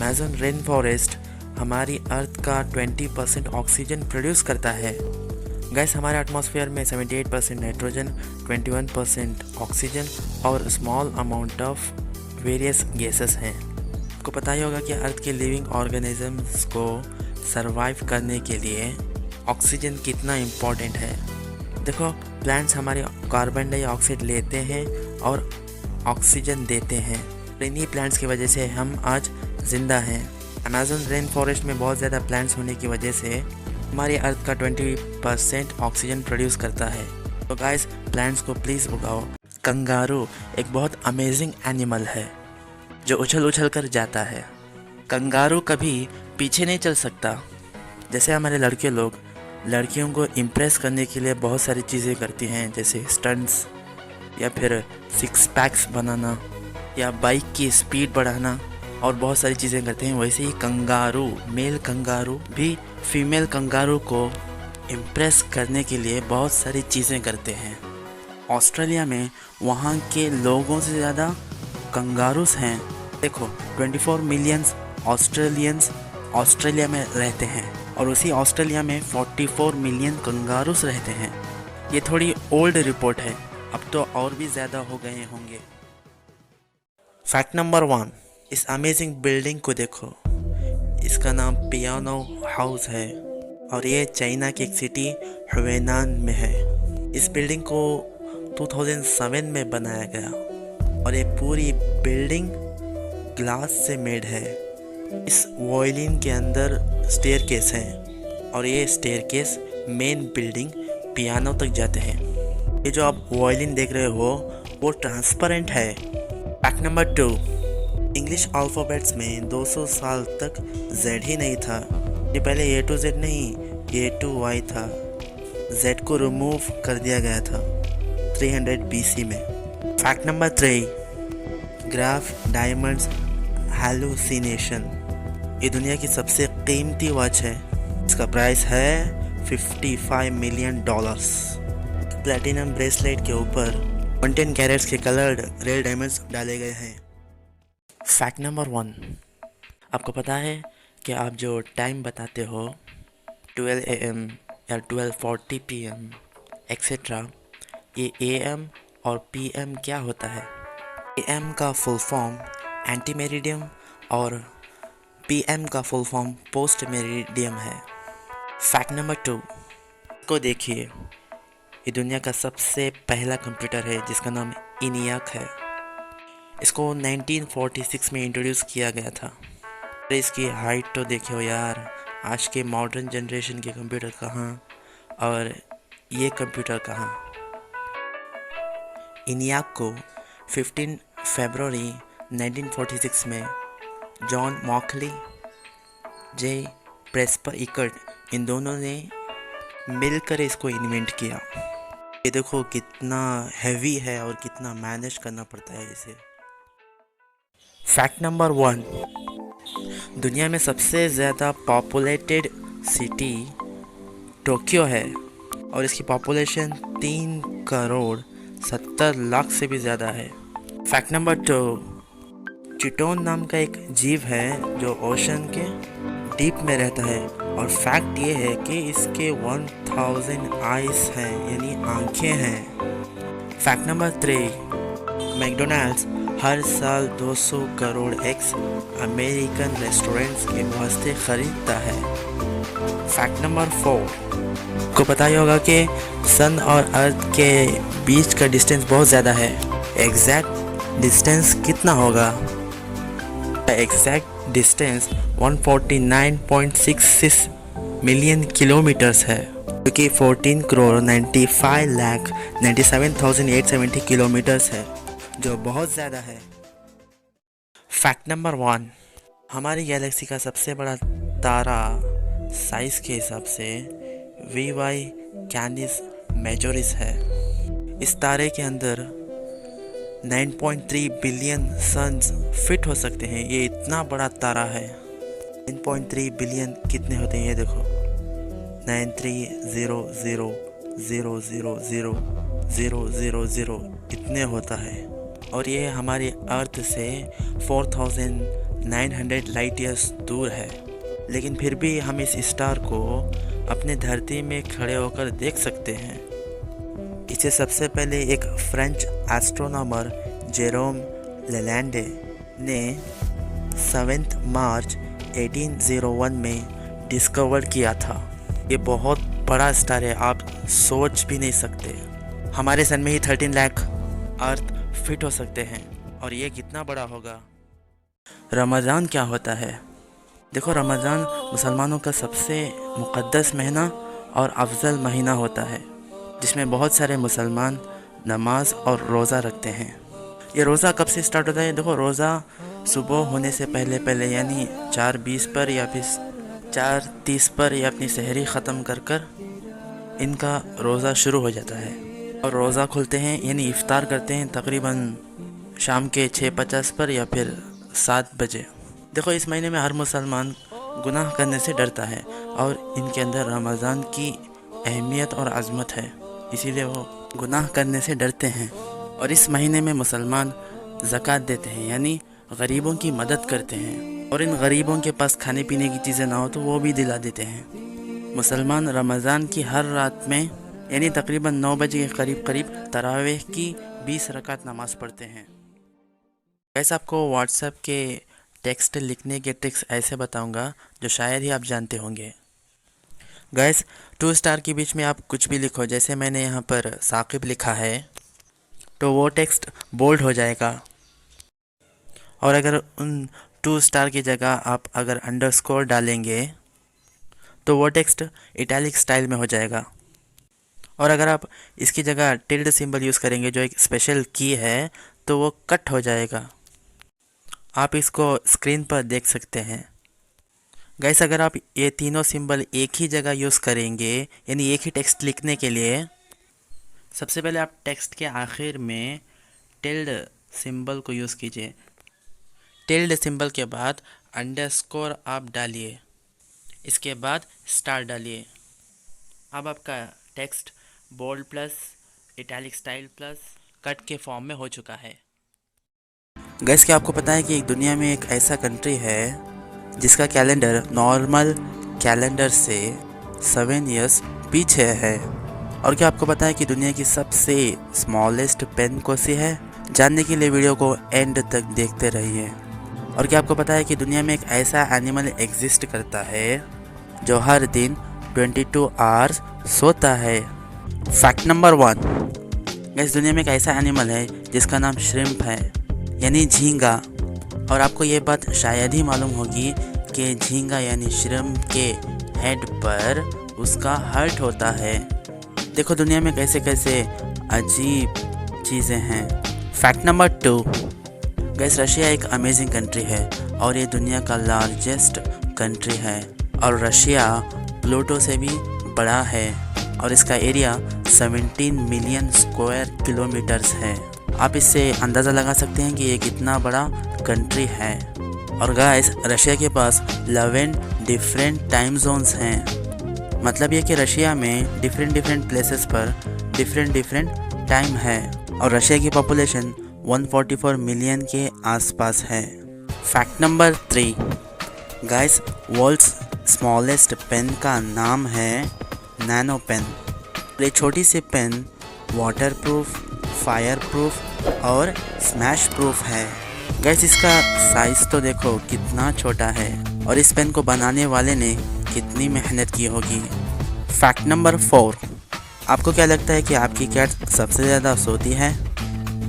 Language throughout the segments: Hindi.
अमेज़न रेन फॉरेस्ट हमारी अर्थ का 20% ऑक्सीजन प्रोड्यूस करता है। गैस हमारे एटमॉस्फेयर में 78% नाइट्रोजन, 21% ऑक्सीजन और small amount of various gases हैं। आपको पता ही होगा कि अर्थ के लिविंग ऑर्गेनिजम्स को सरवाइव करने के लिए ऑक्सीजन कितना इम्पॉर्टेंट है। देखो, प्लांट्स हमारे कार्बन डाइऑक्साइड लेते हैं और ऑक्सीजन देते हैं। इन्हीं प्लांट्स की वजह से हम आज ज़िंदा हैं। अमेज़न रेन फॉरेस्ट में बहुत ज़्यादा प्लांट्स होने की वजह से हमारी अर्थ का 20% ऑक्सीजन प्रोड्यूस करता है। तो गाइस, प्लांट्स को प्लीज़ उगाओ। कंगारू एक बहुत अमेजिंग एनिमल है जो उछल उछल कर जाता है। कंगारू कभी पीछे नहीं चल सकता। जैसे हमारे लड़के लोग लड़कियों को इम्प्रेस करने के लिए बहुत सारी चीज़ें करती हैं, जैसे स्टंट्स या फिर सिक्स पैक्स बनाना या बाइक की स्पीड बढ़ाना और बहुत सारी चीज़ें करते हैं। वैसे ही कंगारू, मेल कंगारू भी फीमेल कंगारू को इम्प्रेस करने के लिए बहुत सारी चीज़ें करते हैं। ऑस्ट्रेलिया में वहाँ के लोगों से ज़्यादा कंगारूस हैं। देखो, 24 मिलियन ऑस्ट्रेलियंस ऑस्ट्रेलिया में रहते हैं और उसी ऑस्ट्रेलिया में 44 मिलियन कंगारूस रहते हैं। ये थोड़ी ओल्ड रिपोर्ट है, अब तो और भी ज़्यादा हो गए होंगे। फैक्ट नंबर 1, इस अमेजिंग बिल्डिंग को देखो। इसका नाम पियानो हाउस है और ये चाइना की एक सिटी हुएनान में है। इस बिल्डिंग को 2007 में बनाया गया और ये पूरी बिल्डिंग ग्लास से मेड है। इस वॉयलिन के अंदर स्टेयरकेस है और ये स्टेयरकेस मेन बिल्डिंग पियानो तक जाते हैं। ये जो आप वॉयलिन देख रहे हो वो ट्रांसपेरेंट है। फैक्ट नंबर 2, इंग्लिश अल्फ़ाबेट्स में 200 साल तक Z ही नहीं था। ये पहले A to Z नहीं, A to Y था। Z को रिमूव कर दिया गया था 300 BC में। Fact number 3, graph diamonds hallucination ये दुनिया की सबसे कीमती वॉच है। इसका प्राइस है $55 मिलियन। प्लैटिनम ब्रेसलेट के ऊपर 110 कैरेट्स के कलर्ड रियल डायमंड्स डाले गए हैं। फैक्ट नंबर 1, आपको पता है कि आप जो टाइम बताते हो 12 AM या 12:40 PM एक्सेट्रा, ये AM और PM क्या होता है? AM का फुल फॉर्म एंटी मेरिडियम और PM का फुल फॉर्म पोस्ट मेरिडियम है। फैक्ट नंबर 2 को देखिए, ये दुनिया का सबसे पहला कंप्यूटर है जिसका नाम इनियाक है। इसको 1946 में इंट्रोड्यूस किया गया था। इसकी हाइट तो देखो यार, आज के मॉडर्न जनरेशन के कंप्यूटर कहाँ और ये कंप्यूटर कहाँ। इनियाक को 15 फरवरी 1946 में जॉन मॉकली, जे प्रेस्पर इकर्ट इन दोनों ने मिलकर इसको इन्वेंट किया। ये देखो कितना हैवी है और कितना मैनेज करना पड़ता है इसे। फैक्ट नंबर 1, दुनिया में सबसे ज़्यादा पॉपुलेटेड सिटी टोक्यो है और इसकी पॉपुलेशन 3 करोड़ 70 लाख से भी ज़्यादा है। फैक्ट नंबर 2, चिटोन नाम का एक जीव है जो ओशन के डीप में रहता है और फैक्ट ये है कि इसके 1000 आइज हैं, यानी आंखें हैं। फैक्ट नंबर 3, मैकडोनल्ड्स हर साल 200 करोड़ एग्स अमेरिकन रेस्टोरेंट्स के वास्ते खरीदता है। फैक्ट नंबर 4, को पता ही होगा कि सन और अर्थ के बीच का डिस्टेंस बहुत ज़्यादा है। एग्जैक्ट डिस्टेंस कितना होगा? एग्जैक्ट डिस्टेंस 149.66 मिलियन किलोमीटर्स है, जो कि 14 करोड़ 95 लाख 97,870 किलोमीटर्स है, जो बहुत ज़्यादा है। फैक्ट नंबर 1, हमारी गैलेक्सी का सबसे बड़ा तारा साइज़ के हिसाब से VY कैनिस मेजोरिस है। इस तारे के अंदर 9.3 बिलियन सन्स फिट हो सकते हैं। ये इतना बड़ा तारा है। 9.3 बिलियन कितने होते हैं ये देखो, 9300000000 इतने होता है। और ये हमारी अर्थ से 4000 900 लाइट ईयर्स दूर है, लेकिन फिर भी हम इस स्टार को अपने धरती में खड़े होकर देख सकते हैं। इसे सबसे पहले एक फ्रेंच एस्ट्रोनॉमर जेरोम लेलैंडे ने 7 मार्च 1801 में डिस्कवर किया था। ये बहुत बड़ा स्टार है, आप सोच भी नहीं सकते। हमारे सन में ही 13 लाख अर्थ फिट हो सकते हैं, और ये कितना बड़ा होगा। रमज़ान क्या होता है? देखो, रमज़ान मुसलमानों का सबसे मुक़द्दस महीना और अफजल महीना होता है, जिसमें बहुत सारे मुसलमान नमाज और रोज़ा रखते हैं। ये रोज़ा कब से स्टार्ट होता है? देखो, रोज़ा सुबह होने से पहले पहले यानी 4:20 पर या फिर 4:30 पर या अपनी सहरी ख़त्म कर कर इनका रोज़ा शुरू हो जाता है, और रोज़ा खुलते हैं यानी इफ़्तार करते हैं तकरीबन शाम के 6:50 पर या फिर 7 बजे। देखो, इस महीने में हर मुसलमान गुनाह करने से डरता है, और इनके अंदर रमज़ान की अहमियत और अज़मत है, इसीलिए वो गुनाह करने से डरते हैं। और इस महीने में मुसलमान ज़कात देते हैं यानी गरीबों की मदद करते हैं, और इन गरीबों के पास खाने पीने की चीज़ें ना हो तो वो भी दिला देते हैं। मुसलमान रमज़ान की हर रात में यानी तकरीबन 9 बजे के करीब करीब तरावीह की 20 रकात नमाज़ पढ़ते हैं। वैसे आपको व्हाट्सएप के टेक्स्ट लिखने के ट्रिक्स ऐसे बताऊंगा जो शायद ही आप जानते होंगे। गैस, 2 स्टार के बीच में आप कुछ भी लिखो, जैसे मैंने यहाँ पर साकिब लिखा है तो वो टेक्स्ट बोल्ड हो जाएगा, और अगर उन 2 स्टार की जगह आप अगर अंडरस्कोर डालेंगे तो वो टेक्स्ट इटैलिक स्टाइल में हो जाएगा, और अगर आप इसकी जगह टिल्ड सिंबल यूज़ करेंगे जो एक स्पेशल की है तो वो कट हो जाएगा। आप इसको स्क्रीन पर देख सकते हैं। गाइस, अगर आप ये तीनों सिंबल एक ही जगह यूज़ करेंगे यानी एक ही टेक्स्ट लिखने के लिए, सबसे पहले आप टेक्स्ट के आखिर में टिल्ड सिंबल को यूज़ कीजिए। टिल्ड सिंबल के बाद अंडरस्कोर आप डालिए, इसके बाद स्टार डालिए। अब आपका text bold plus italic style plus cut के फॉर्म में हो चुका है। गैस, क्या आपको पता है कि एक दुनिया में एक ऐसा कंट्री है जिसका कैलेंडर नॉर्मल कैलेंडर से 7 इयर्स पीछे है? और क्या आपको पता है कि दुनिया की सबसे स्मॉलेस्ट पेन कौन सी है? जानने के लिए वीडियो को एंड तक देखते रहिए। और क्या आपको पता है कि दुनिया में एक ऐसा एनिमल एग्जिस्ट करता है जो हर दिन 22 आवर्स सोता है? फैक्ट नंबर 1, गैस, दुनिया में एक ऐसा एनिमल है जिसका नाम श्रिम्प है यानी झींगा। और आपको ये बात शायद ही मालूम होगी कि झींगा यानी श्रिम्प के हेड पर उसका हार्ट होता है। देखो, दुनिया में कैसे कैसे अजीब चीज़ें हैं। फैक्ट नंबर 2, गैस, रशिया एक अमेजिंग कंट्री है और ये दुनिया का लार्जेस्ट कंट्री है, और रशिया प्लूटो से भी बड़ा है, और इसका एरिया 17 मिलियन स्क्वायर किलोमीटर्स है। आप इससे अंदाज़ा लगा सकते हैं कि ये कितना बड़ा कंट्री है। और गाइस, रशिया के पास 11 डिफरेंट टाइम जोन्स हैं। मतलब ये कि रशिया में डिफरेंट प्लेसेस पर डिफरेंट टाइम है, और रशिया की पॉपुलेशन 144 मिलियन के आसपास है। Fact number 3, guys, world's smallest pen का नाम है नैनो पेन। ये छोटी सी pen water proof, fire proof और स्मैश प्रूफ है। गैस, इसका साइज़ तो देखो कितना छोटा है, और इस पेन को बनाने वाले ने कितनी मेहनत की होगी। फैक्ट नंबर 4, आपको क्या लगता है कि आपकी कैट सबसे ज़्यादा सोती है?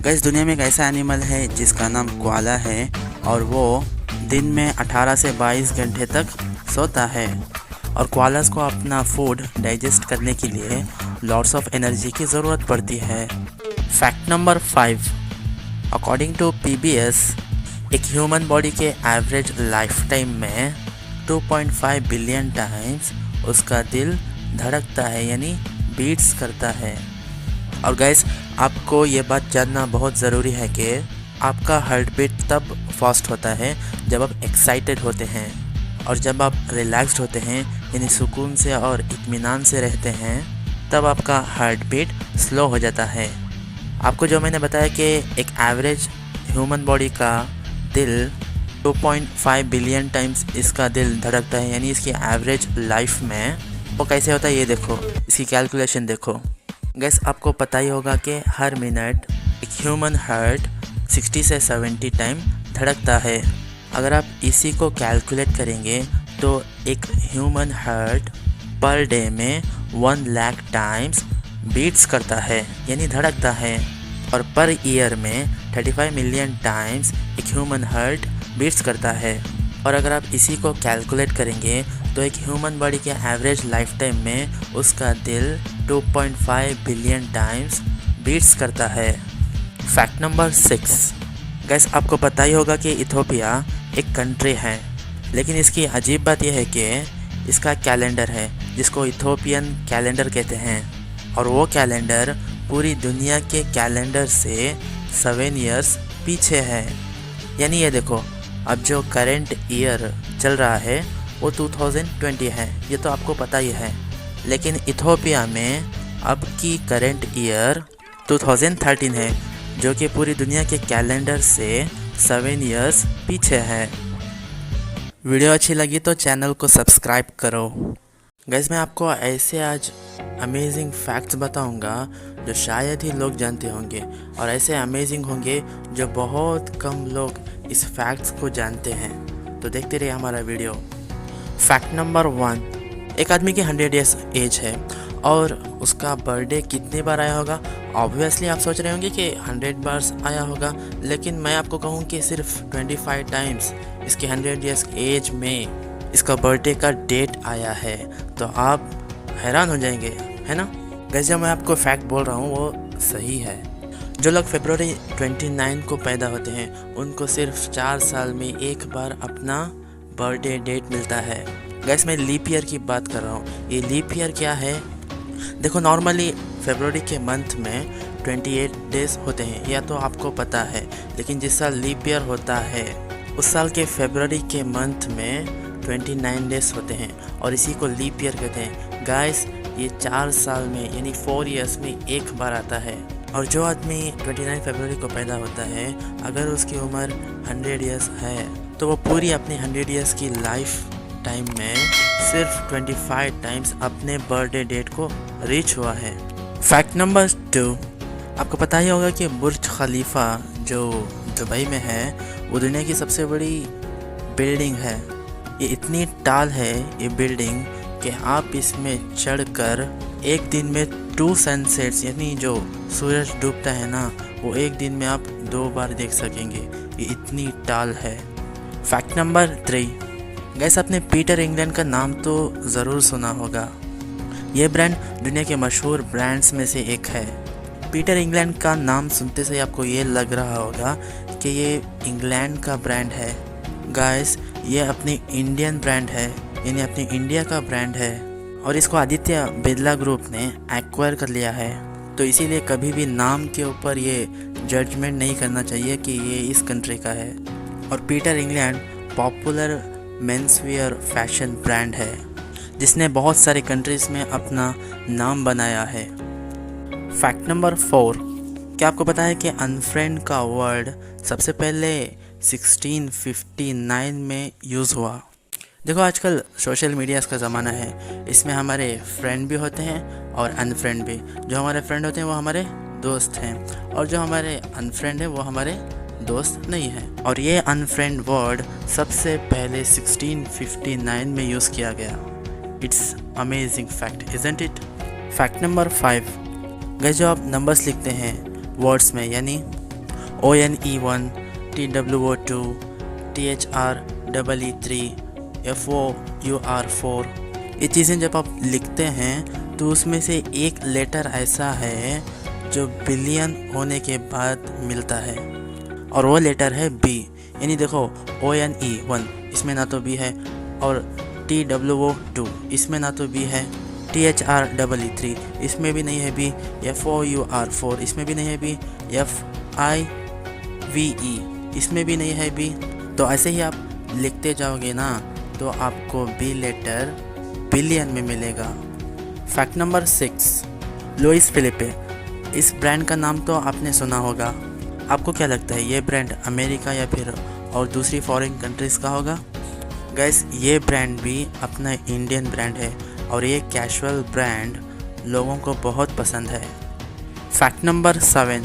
गैस, दुनिया में एक ऐसा एनिमल है जिसका नाम कोआला है, और वो दिन में 18 से 22 घंटे तक सोता है, और कोआलास को अपना फूड डाइजेस्ट करने के लिए लॉट्स ऑफ एनर्जी की ज़रूरत पड़ती है। Fact number 5, according to PBS, एक ह्यूमन बॉडी के एवरेज लाइफ टाइम में 2.5 बिलियन टाइम्स उसका दिल धड़कता है यानी बीट्स करता है। और गाइस, आपको ये बात जानना बहुत ज़रूरी है कि आपका हार्ट बीट तब फास्ट होता है जब आप एक्साइटेड होते हैं, और जब आप रिलैक्स्ड होते हैं यानी सुकून से और इत्मीनान से रहते हैं, तब आपका हार्ट बीट स्लो हो जाता है। आपको जो मैंने बताया कि एक एवरेज ह्यूमन बॉडी का दिल 2.5 बिलियन टाइम्स इसका दिल धड़कता है, यानी इसकी एवरेज लाइफ में वो कैसे होता है ये देखो, इसकी कैलकुलेशन देखो। गैस आपको पता ही होगा कि हर मिनट एक ह्यूमन हार्ट 60 से 70 टाइम धड़कता है। अगर आप इसी को कैलकुलेट करेंगे तो एक ह्यूमन हार्ट पर डे में 1 लाख टाइम्स बीट्स करता है, यानी धड़कता है। और पर ईयर में 35 मिलियन टाइम्स एक ह्यूमन हार्ट बीट्स करता है। और अगर आप इसी को कैलकुलेट करेंगे तो एक ह्यूमन बॉडी के एवरेज लाइफ टाइम में उसका दिल 2.5 बिलियन टाइम्स बीट्स करता है। फैक्ट नंबर 6, गैस आपको पता ही होगा कि इथोपिया एक कंट्री है, लेकिन इसकी अजीब बात यह है कि इसका कैलेंडर है जिसको इथोपियन कैलेंडर कहते हैं, और वो कैलेंडर पूरी दुनिया के कैलेंडर से 7 इयर्स पीछे है। यानी ये देखो, अब जो करंट ईयर चल रहा है वो 2020 है, ये तो आपको पता ही है। लेकिन इथोपिया में अब की करंट ईयर 2013 है, जो कि पूरी दुनिया के कैलेंडर से 7 इयर्स पीछे है। वीडियो अच्छी लगी तो चैनल को सब्सक्राइब करो। गाइस मैं आपको ऐसे आज अमेजिंग फैक्ट्स बताऊंगा जो शायद ही लोग जानते होंगे, और ऐसे अमेजिंग होंगे जो बहुत कम लोग इस फैक्ट्स को जानते हैं। तो देखते रहिए हमारा वीडियो। फैक्ट नंबर 1, एक आदमी की 100 ईयर्स एज है और उसका बर्थडे कितनी बार आया होगा। ऑब्वियसली आप सोच रहे होंगे कि 100 बार आया होगा, लेकिन मैं आपको कहूँ कि सिर्फ 25 टाइम्स इसके 100 ईयर्स एज में इसका बर्थडे का डेट आया है। तो आप हैरान हो जाएंगे, है ना। वैसे जो मैं आपको फैक्ट बोल रहा हूँ वो सही है। जो लोग फरवरी 29 को पैदा होते हैं उनको सिर्फ 4 साल में एक बार अपना बर्थडे डेट मिलता है। गैस मैं लीप ईयर की बात कर रहा हूँ। ये लीप ईयर क्या है, देखो नॉर्मली फरवरी के मंथ में 28 डेज होते हैं, या तो आपको पता है। लेकिन जिस साल लीप ईयर होता है उस साल के फरवरी के मंथ में 29 डेज होते हैं, और इसी को लीप ईयर कहते हैं। गाइस ये 4 साल में यानी 4 इयर्स में एक बार आता है। और जो आदमी 29 फरवरी को पैदा होता है, अगर उसकी उम्र 100 इयर्स है तो वो पूरी अपनी 100 इयर्स की लाइफ टाइम में सिर्फ 25 टाइम्स अपने बर्थडे डेट को रीच हुआ है। फैक्ट नंबर 2, आपको पता ही होगा कि बुर्ज खलीफा जो दुबई में है वो दुनिया की सबसे बड़ी बिल्डिंग है। ये इतनी टाल है ये बिल्डिंग कि आप इसमें चढ़कर एक दिन में 2 सनसेट्स यानी जो सूरज डूबता है ना, वो एक दिन में आप 2 बार देख सकेंगे। ये इतनी टाल है। फैक्ट नंबर 3, गैस आपने पीटर इंग्लैंड का नाम तो ज़रूर सुना होगा। ये ब्रांड दुनिया के मशहूर ब्रांड्स में से एक है। पीटर इंग्लैंड का नाम सुनते से आपको ये लग रहा होगा कि ये इंग्लैंड का ब्रांड है। गाइस ये अपनी इंडियन ब्रांड है, यानी अपनी इंडिया का ब्रांड है, और इसको आदित्य बिरला ग्रुप ने एक्वायर कर लिया है। तो इसीलिए कभी भी नाम के ऊपर ये जजमेंट नहीं करना चाहिए कि ये इस कंट्री का है। और Peter England popular menswear fashion brand है जिसने बहुत सारे कंट्रीज़ में अपना नाम बनाया है। फैक्ट नंबर 4, क्या आपको पता है कि अनफ्रेंड का वर्ड सबसे पहले 1659 में यूज़ हुआ। देखो आजकल सोशल मीडिया का ज़माना है, इसमें हमारे फ्रेंड भी होते हैं और अनफ्रेंड भी। जो हमारे फ्रेंड होते हैं वो हमारे दोस्त हैं, और जो हमारे अनफ्रेंड हैं वो हमारे दोस्त नहीं है। और ये अनफ्रेंड वर्ड सबसे पहले 1659 में यूज़ किया गया। It's amazing fact, isn't it. Fact number 5, gas जो आप नंबर्स लिखते हैं वर्ड्स में, यानी ONE1, TWO2, THREE3, FOUR4, ये चीज़ें जब आप लिखते हैं तो उसमें से एक लेटर ऐसा है जो बिलियन होने के बाद मिलता है, और वो लेटर है B। यानी देखो ONE1 इसमें ना तो B है, और TWO2 इसमें ना तो B है, THREE3 इसमें भी नहीं है B, FOUR4 इसमें भी नहीं है B, FIVE इसमें भी नहीं है B। तो ऐसे ही आप लिखते जाओगे ना तो आपको B लेटर बिलियन में मिलेगा। फैक्ट नंबर 6, लुइस फिलिपे, इस ब्रांड का नाम तो आपने सुना होगा। आपको क्या लगता है ये ब्रांड अमेरिका या फिर और दूसरी फॉरेन कंट्रीज़ का होगा। गैस ये ब्रांड भी अपना इंडियन ब्रांड है और ये कैजुअल ब्रांड लोगों को बहुत पसंद है। फैक्ट नंबर 7,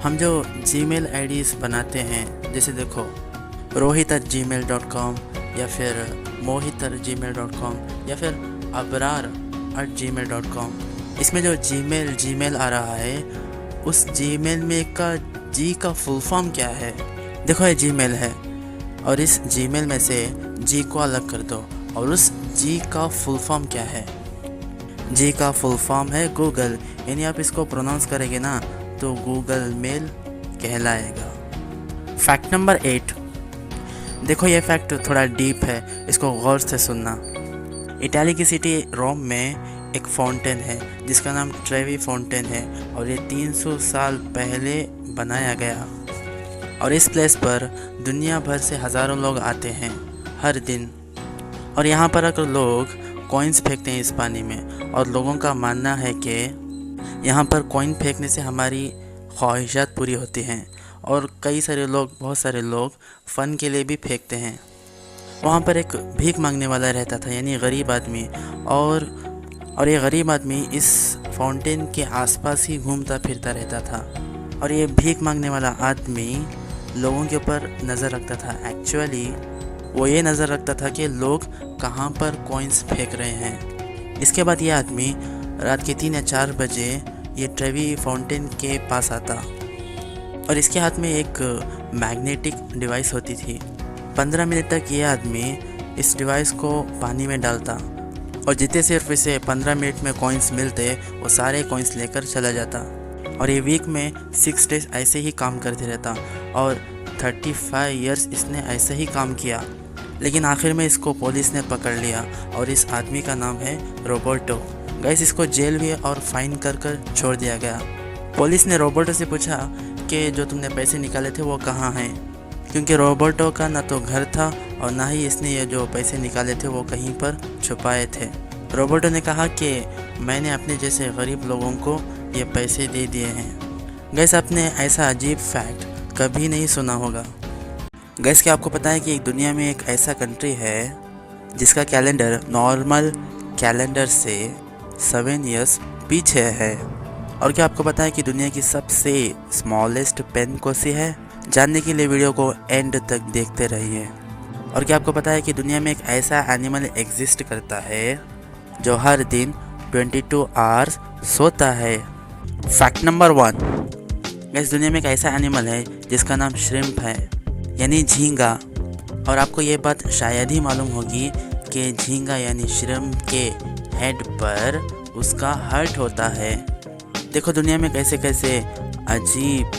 हम जो जीमेल आईडीज़ बनाते हैं, जैसे देखो rohit@gmail.com या फिर mohit@gmail.com या फिर abrar@gmail.com, इसमें जो जीमेल आ रहा है, उस जीमेल में का जी का फुल फॉर्म क्या है? देखो ये जीमेल है और इस जीमेल में से जी को अलग कर दो और उस जी का फुल फॉर्म क्या है? जी का फुल फॉर्म है गूगल, यानी आप इसको प्रोनाउंस करेंगे ना तो गूगल मेल कहलाएगा। फैक्ट नंबर 8, देखो ये फैक्ट थोड़ा डीप है, इसको गौर से सुनना। इटाली की सिटी रोम में एक फाउंटेन है जिसका नाम ट्रेवी फाउंटेन है और ये 300 साल पहले बनाया गया और इस प्लेस पर दुनिया भर से हज़ारों लोग आते हैं हर दिन। और यहाँ पर अगर लोग कॉइन्स फेंकते हैं इस पानी में, और लोगों का मानना है कि यहाँ पर कॉइन फेंकने से हमारी ख्वाहिशात पूरी होती हैं और बहुत सारे लोग फ़न के लिए भी फेंकते हैं। वहाँ पर एक भीख मांगने वाला रहता था, यानी गरीब आदमी, और ये गरीब आदमी इस फाउंटेन के आसपास ही घूमता फिरता रहता था और ये भीख मांगने वाला आदमी लोगों के ऊपर नज़र रखता था। एक्चुअली वो ये नज़र रखता था कि लोग कहाँ पर कॉइन्स फेंक रहे हैं। इसके बाद ये आदमी रात के 3 या 4 बजे ये ट्रेवी फाउंटेन के पास आता और इसके हाथ में एक मैग्नेटिक डिवाइस होती थी। 15 मिनट तक ये आदमी इस डिवाइस को पानी में डालता और जितने सिर्फ इसे 15 मिनट में कॉइन्स मिलते वो सारे कॉइन्स लेकर चला जाता और ये वीक में 6 डेज ऐसे ही काम करते रहता और 35 इयर्स इसने ऐसे ही काम किया। लेकिन आखिर में इसको पुलिस ने पकड़ लिया और इस आदमी का नाम है रोबर्टो। गाइस इसको जेल भी और फाइन कर छोड़ दिया गया। पुलिस ने रोबर्टो से पूछा कि जो तुमने पैसे निकाले थे वो कहाँ हैं, क्योंकि रोबर्टो का ना तो घर था और ना ही इसने ये जो पैसे निकाले थे वो कहीं पर छुपाए थे। रोबर्टो ने कहा कि मैंने अपने जैसे गरीब लोगों को ये पैसे दे दिए हैं। गाइस आपने ऐसा अजीब फैक्ट कभी नहीं सुना होगा। गाइस क्या आपको पता है कि दुनिया में एक ऐसा कंट्री है जिसका कैलेंडर नॉर्मल कैलेंडर से 7 इयर्स पीछे है? और क्या आपको पता है कि दुनिया की सबसे स्मॉलेस्ट पेन कौन सी है? जानने के लिए वीडियो को एंड तक देखते रहिए। और क्या आपको पता है कि दुनिया में एक ऐसा एनिमल एग्जिस्ट करता है जो हर दिन 22 आवर्स सोता है? फैक्ट नंबर 1, गाइस दुनिया में एक ऐसा एनिमल है जिसका नाम श्रिम्प है, यानी झींगा। और आपको ये बात शायद ही मालूम होगी कि झींगा यानी श्रिम्प के हेड पर उसका हार्ट होता है। देखो दुनिया में कैसे कैसे अजीब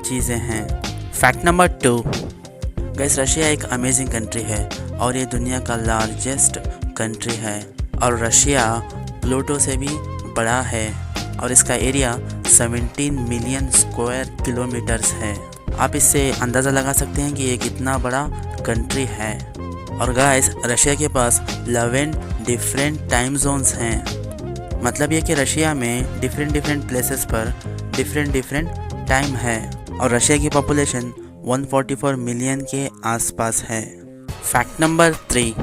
चीज़ें हैं। फैक्ट नंबर 2, गाइस रशिया एक अमेजिंग कंट्री है और ये दुनिया का लार्जेस्ट कंट्री है और रशिया प्लूटो से भी बड़ा है और इसका एरिया 17 मिलियन स्क्वायर किलोमीटर्स है। आप इससे अंदाज़ा लगा सकते हैं कि ये कितना बड़ा कंट्री है। और गाइस रशिया के पास 11 डिफरेंट टाइम जोन्स हैं। मतलब ये कि रशिया में डिफरेंट प्लेसेस पर डिफरेंट टाइम है और रशिया की पॉपुलेशन 144 मिलियन के आसपास है। Fact number 3,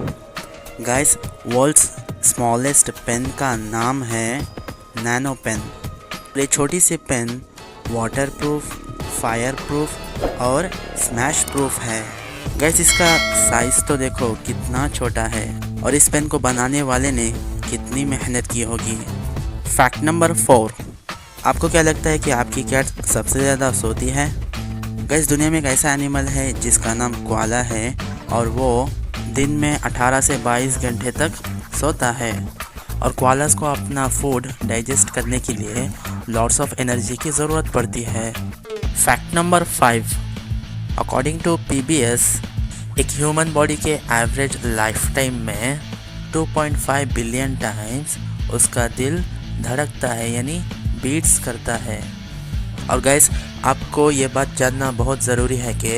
guys world's smallest pen का नाम है नैनो पेन। ये छोटी सी pen water proof, fire proof और स्मैश प्रूफ है। गाइस इसका साइज़ तो देखो कितना छोटा है और इस पेन को बनाने वाले ने कितनी मेहनत की होगी। फैक्ट नंबर 4, आपको क्या लगता है कि आपकी कैट सबसे ज़्यादा सोती है? गाइस दुनिया में एक ऐसा एनिमल है जिसका नाम कोआला है और वो दिन में 18 से 22 घंटे तक सोता है और कोआलास को अपना फूड डाइजेस्ट करने के लिए लॉट्स ऑफ एनर्जी की ज़रूरत पड़ती है। Fact number 5, according to PBS एक ह्यूमन बॉडी के एवरेज लाइफ टाइम में 2.5 बिलियन टाइम्स उसका दिल धड़कता है, यानी बीट्स करता है। और गाइस आपको ये बात जानना बहुत ज़रूरी है कि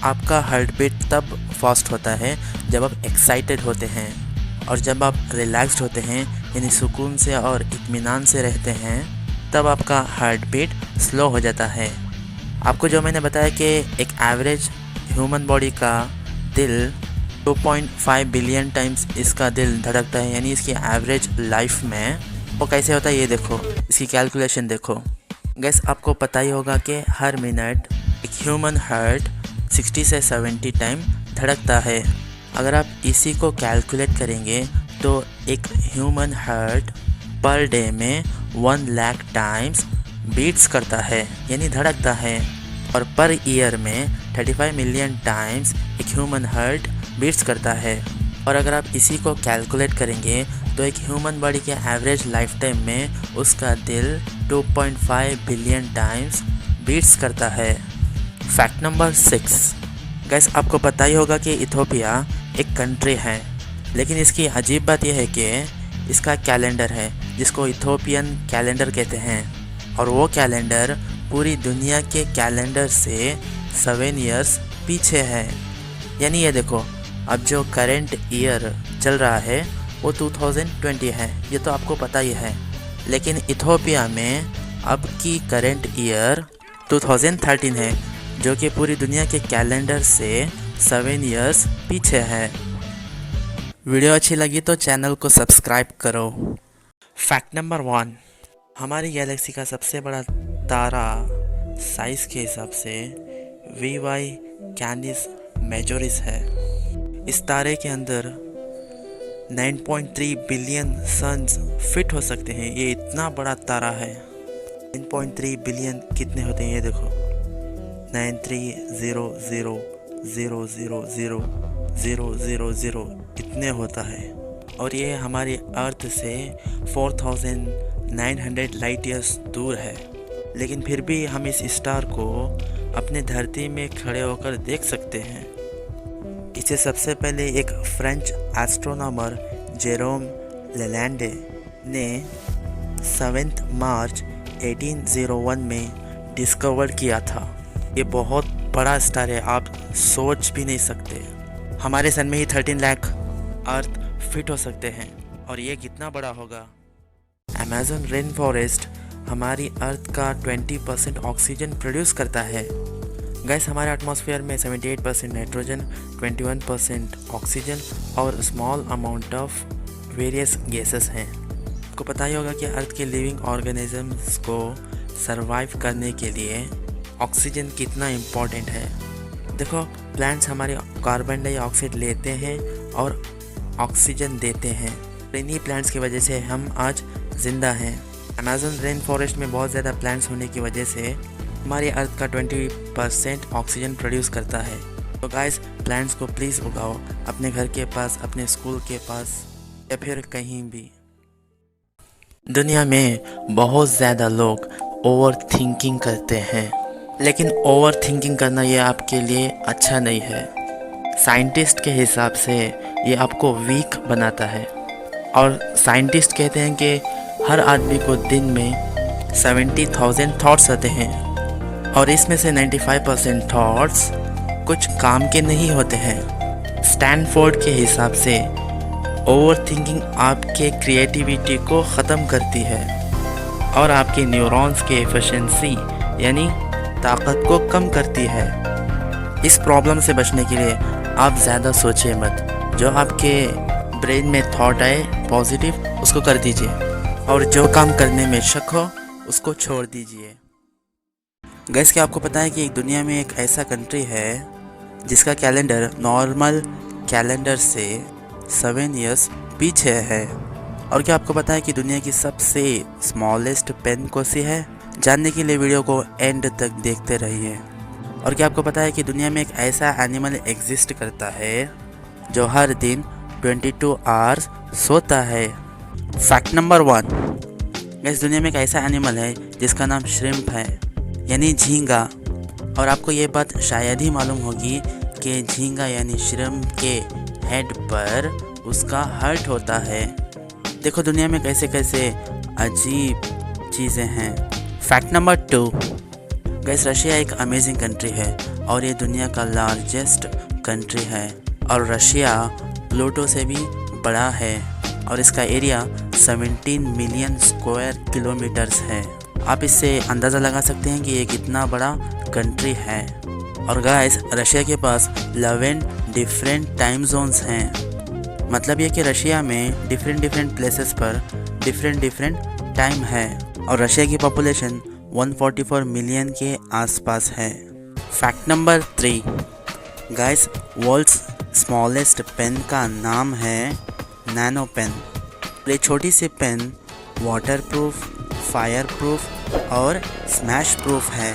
आपका हार्ट बीट तब फास्ट होता है जब आप एक्साइटेड होते हैं और जब आप रिलैक्स्ड होते हैं, यानी सुकून से और इत्मीनान से रहते हैं, तब आपका हार्ट बीट स्लो हो जाता है। आपको जो मैंने बताया कि एक एवरेज ह्यूमन बॉडी का दिल 2.5 बिलियन टाइम्स इसका दिल धड़कता है, यानी इसकी एवरेज लाइफ में वो कैसे होता है ये देखो, इसकी कैलकुलेशन देखो। गैस आपको पता ही होगा कि हर मिनट एक ह्यूमन हार्ट 60 से 70 टाइम धड़कता है। अगर आप इसी को कैलकुलेट करेंगे तो एक ह्यूमन हार्ट पर डे में 1 लाख टाइम्स बीट्स करता है, यानी धड़कता है। और पर ईयर में 35 मिलियन टाइम्स एक ह्यूमन हार्ट बीट्स करता है। और अगर आप इसी को कैलकुलेट करेंगे तो एक ह्यूमन बॉडी के एवरेज लाइफ टाइम में उसका दिल 2.5 बिलियन टाइम्स बीट्स करता है। फैक्ट नंबर 6, गैस आपको पता ही होगा कि इथोपिया एक कंट्री है, लेकिन इसकी अजीब बात यह है कि इसका कैलेंडर है जिसको इथोपियन कैलेंडर कहते हैं, और वो कैलेंडर पूरी दुनिया के कैलेंडर से 7 इयर्स पीछे है। यानी ये देखो, अब जो करंट ईयर चल रहा है वो 2020 है, ये तो आपको पता ही है। लेकिन इथोपिया में अब की करंट ईयर 2013 है, जो कि पूरी दुनिया के कैलेंडर से 7 इयर्स पीछे है। वीडियो अच्छी लगी तो चैनल को सब्सक्राइब करो। फैक्ट नंबर 1, हमारी गैलेक्सी का सबसे बड़ा तारा साइज़ के हिसाब से VY कैनिस मेजोरिस है। इस तारे के अंदर 9.3 बिलियन सन्स फिट हो सकते हैं। ये इतना बड़ा तारा है। 9.3 बिलियन कितने होते हैं ये देखो, 9300000000 इतने होता है। और ये हमारी अर्थ से 4900 लाइट ईयर्स दूर है, लेकिन फिर भी हम इस स्टार को अपने धरती में खड़े होकर देख सकते हैं। इसे सबसे पहले एक फ्रेंच एस्ट्रोनॉमर जेरोम लेलैंडे ने 7 मार्च 1801 में डिस्कवर किया था। ये बहुत बड़ा स्टार है, आप सोच भी नहीं सकते। हमारे सन में ही 13 लाख अर्थ फिट हो सकते हैं, और ये कितना बड़ा होगा। अमेज़न रेन फॉरेस्ट हमारी अर्थ का 20% ऑक्सीजन प्रोड्यूस करता है। गैस हमारे एटमॉस्फेयर में 78% नाइट्रोजन, 21% ऑक्सीजन और small amount of various gases हैं। आपको पता ही होगा कि अर्थ के लिविंग ऑर्गेनिजम्स को सरवाइव करने के लिए ऑक्सीजन कितना इम्पॉर्टेंट है। देखो, प्लांट्स हमारे कार्बन डाइऑक्साइड लेते हैं और ऑक्सीजन देते हैं। इन्हीं प्लांट्स की वजह से हम आज ज़िंदा हैं। अमेज़न रेन फॉरेस्ट में बहुत ज़्यादा प्लांट्स होने की वजह से हमारी अर्थ का 20% ऑक्सीजन प्रोड्यूस करता है। तो गाइस, प्लांट्स को प्लीज़ उगाओ अपने घर के पास, अपने स्कूल के पास या फिर कहीं भी। दुनिया में बहुत ज़्यादा लोग ओवर थिंकिंग करते हैं, लेकिन ओवर थिंकिंग करना ये आपके लिए अच्छा नहीं है। साइंटिस्ट के हिसाब से ये आपको वीक बनाता है, और साइंटिस्ट कहते हैं कि हर आदमी को दिन में 70,000 थॉट्स आते हैं, और इसमें से 95% थॉट्स कुछ काम के नहीं होते हैं। स्टैनफोर्ड के हिसाब से ओवर थिंकिंग आपके क्रिएटिविटी को ख़त्म करती है और आपके न्यूरॉन्स के एफिशिएंसी यानी ताकत को कम करती है। इस प्रॉब्लम से बचने के लिए आप ज़्यादा सोचिए मत। जो आपके ब्रेन में थॉट आए पॉजिटिव, उसको कर दीजिए, और जो काम करने में शक हो उसको छोड़ दीजिए। गैस, क्या आपको पता है कि एक दुनिया में एक ऐसा कंट्री है जिसका कैलेंडर नॉर्मल कैलेंडर से 7 इयर्स पीछे है? और क्या आपको पता है कि दुनिया की सबसे स्मॉलेस्ट पेन कौन सी है? जानने के लिए वीडियो को एंड तक देखते रहिए। और क्या आपको पता है कि दुनिया में एक ऐसा एनिमल एग्जिस्ट करता है जो हर दिन 22 आवर्स सोता है? फैक्ट नंबर 1, गैस दुनिया में एक ऐसा एनिमल है जिसका नाम श्रिम्प है, यानी झींगा। और आपको ये बात शायद ही मालूम होगी कि झींगा यानी श्रिम्प के हेड पर उसका हार्ट होता है। देखो, दुनिया में कैसे कैसे अजीब चीज़ें हैं। फैक्ट नंबर 2, गैस रशिया एक अमेजिंग कंट्री है और ये दुनिया का लार्जेस्ट कंट्री है, और रशिया प्लूटो से भी बड़ा है, और इसका एरिया 17 मिलियन स्क्वायर किलोमीटर्स है। आप इससे अंदाज़ा लगा सकते हैं कि ये कितना बड़ा कंट्री है। और गाइस रशिया के पास 11 डिफरेंट टाइम जोन्स हैं। मतलब ये कि रशिया में डिफरेंट प्लेसेस पर डिफरेंट टाइम है और रशिया की पॉपुलेशन 144 मिलियन के आसपास है। Fact number 3, guys world's smallest pen का नाम है नैनो पेन। ये छोटी सी pen water proof, fire proof और स्मैश प्रूफ है।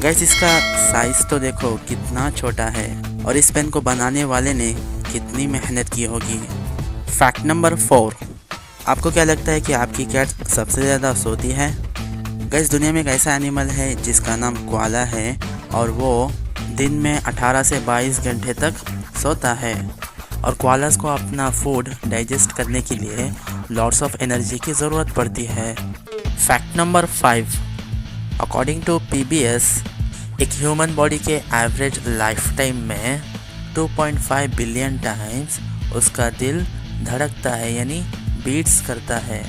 गाइस इसका साइज तो देखो कितना छोटा है और इस पेन को बनाने वाले ने कितनी मेहनत की होगी। फैक्ट नंबर 4, आपको क्या लगता है कि आपकी कैट सबसे ज़्यादा सोती है? गाइस दुनिया में एक ऐसा एनिमल है जिसका नाम कोआला है और वो दिन में 18 से 22 घंटे तक सोता है। और कोआलास को अपना फूड डाइजेस्ट करने के लिए लॉट्स ऑफ एनर्जी की ज़रूरत पड़ती है। Fact number 5, according to PBS एक ह्यूमन बॉडी के एवरेज लाइफ टाइम में 2.5 बिलियन टाइम्स उसका दिल धड़कता है, यानी बीट्स करता है।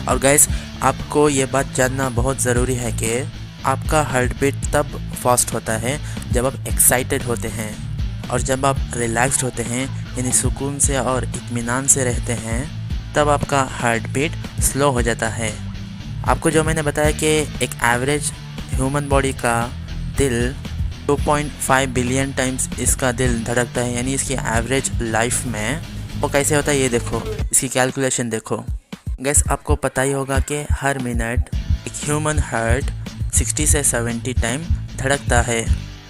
और गाइस आपको ये बात जानना बहुत ज़रूरी है कि आपका हार्ट बीट तब फास्ट होता है जब आप एक्साइटेड होते हैं, और जब आप रिलैक्स्ड होते हैं यानी सुकून से और इत्मीनान से रहते हैं तब आपका हार्ट बीट स्लो हो जाता है। आपको जो मैंने बताया कि एक एवरेज ह्यूमन बॉडी का दिल 2.5 बिलियन टाइम्स इसका दिल धड़कता है, यानी इसकी एवरेज लाइफ में वो कैसे होता है ये देखो, इसकी कैलकुलेशन देखो। गैस आपको पता ही होगा कि हर मिनट एक ह्यूमन हार्ट 60 से 70 टाइम धड़कता है।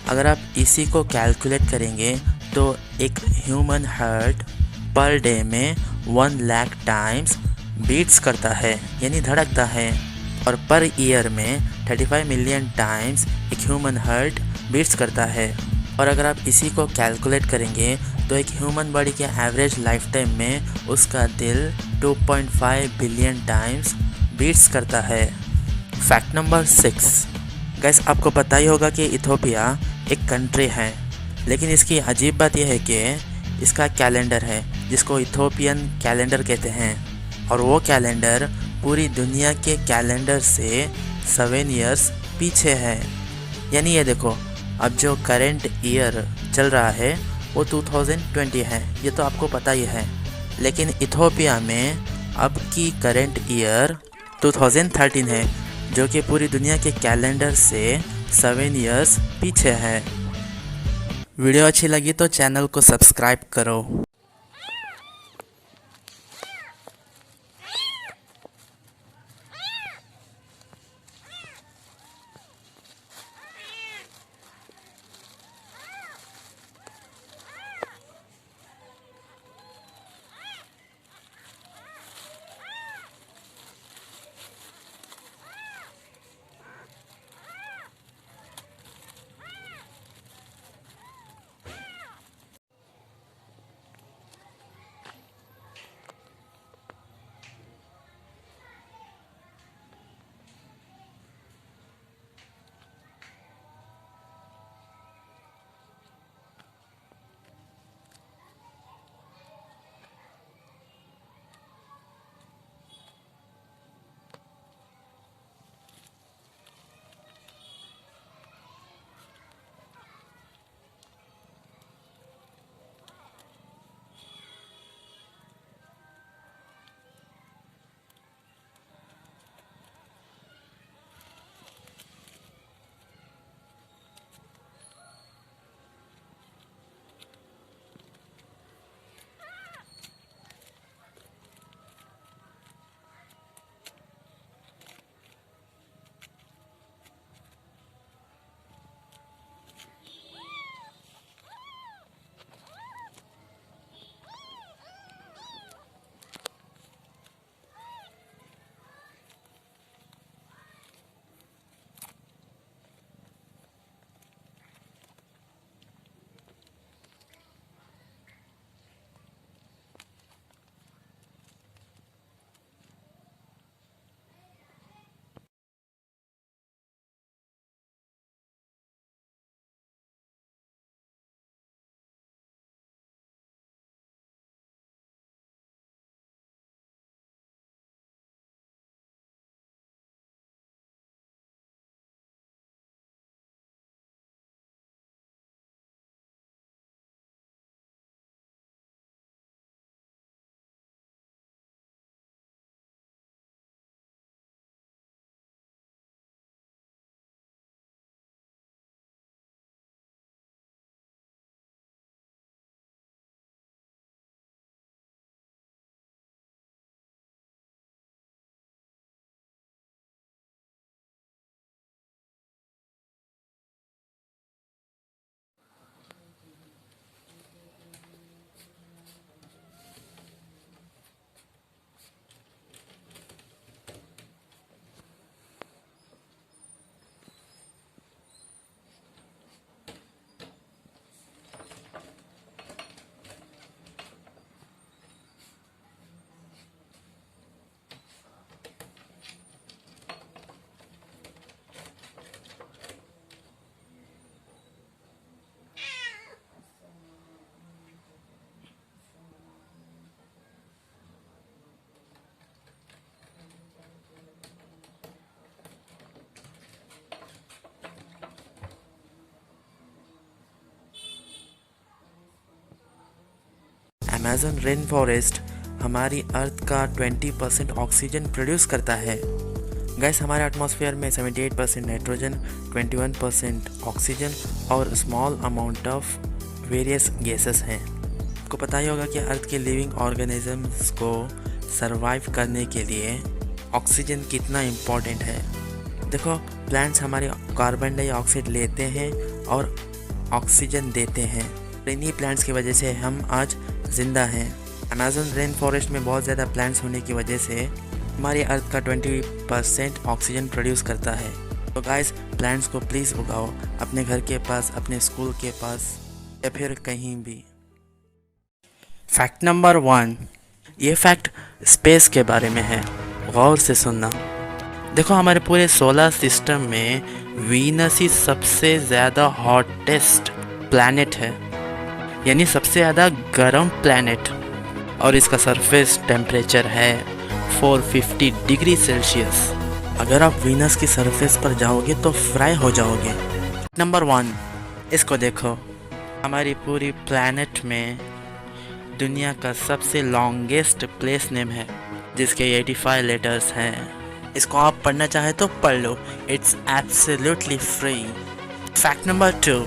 अगर आप इसी को कैलकुलेट करेंगे तो एक ह्यूमन हार्ट पर डे में 1 लाख टाइम्स बीट्स करता है, यानी धड़कता है। और पर ईयर में 35 मिलियन टाइम्स एक ह्यूमन हार्ट बीट्स करता है। और अगर आप इसी को कैलकुलेट करेंगे तो एक ह्यूमन बॉडी के एवरेज लाइफ टाइम में उसका दिल 2.5 बिलियन टाइम्स बीट्स करता है। फैक्ट नंबर 6, गैस आपको पता ही होगा कि इथोपिया एक कंट्री है, लेकिन इसकी अजीब बात यह है कि इसका कैलेंडर है जिसको इथोपियन कैलेंडर कहते हैं, और वो कैलेंडर पूरी दुनिया के कैलेंडर से 7 इयर्स पीछे है। यानी ये देखो, अब जो करंट ईयर चल रहा है वो 2020 है, ये तो आपको पता ही है। लेकिन इथोपिया में अब की करंट ईयर 2013 है, जो कि पूरी दुनिया के कैलेंडर से 7 इयर्स पीछे है। वीडियो अच्छी लगी तो चैनल को सब्सक्राइब करो। अमेज़न रेन फॉरेस्ट हमारी अर्थ का 20% ऑक्सीजन प्रोड्यूस करता है। गैस हमारे एटमॉस्फेयर में 78% नाइट्रोजन, 21% ऑक्सीजन और small amount of various gases हैं। आपको पता ही होगा कि अर्थ के लिविंग ऑर्गेनिजम्स को सरवाइव करने के लिए ऑक्सीजन कितना इम्पॉर्टेंट है। देखो, प्लांट्स हमारे कार्बन डाइऑक्साइड लेते हैं और ऑक्सीजन देते हैं। इन्हीं प्लांट्स की वजह से हम आज ज़िंदा हैं। अमेज़न रेन फॉरेस्ट में बहुत ज़्यादा प्लांट्स होने की वजह से हमारी अर्थ का 20% ऑक्सीजन प्रोड्यूस करता है। तो गाइस, प्लांट्स को प्लीज़ उगाओ अपने घर के पास, अपने स्कूल के पास या फिर कहीं भी। फैक्ट नंबर 1, ये फैक्ट स्पेस के बारे में है, गौर से सुनना। देखो, हमारे पूरे सोलर सिस्टम में वीनस ही सबसे ज़्यादा हॉटेस्ट प्लैनेट है, यानी सबसे ज़्यादा गर्म प्लैनेट, और इसका सरफेस टेम्परेचर है 450 डिग्री सेल्सियस। अगर आप वीनस की सरफेस पर जाओगे तो फ्राई हो जाओगे। नंबर 1, इसको देखो, हमारी पूरी प्लैनेट में दुनिया का सबसे लॉन्गेस्ट प्लेस नेम है जिसके 85 लेटर्स हैं। इसको आप पढ़ना चाहे तो पढ़ लो, it's absolutely free. Fact number 2,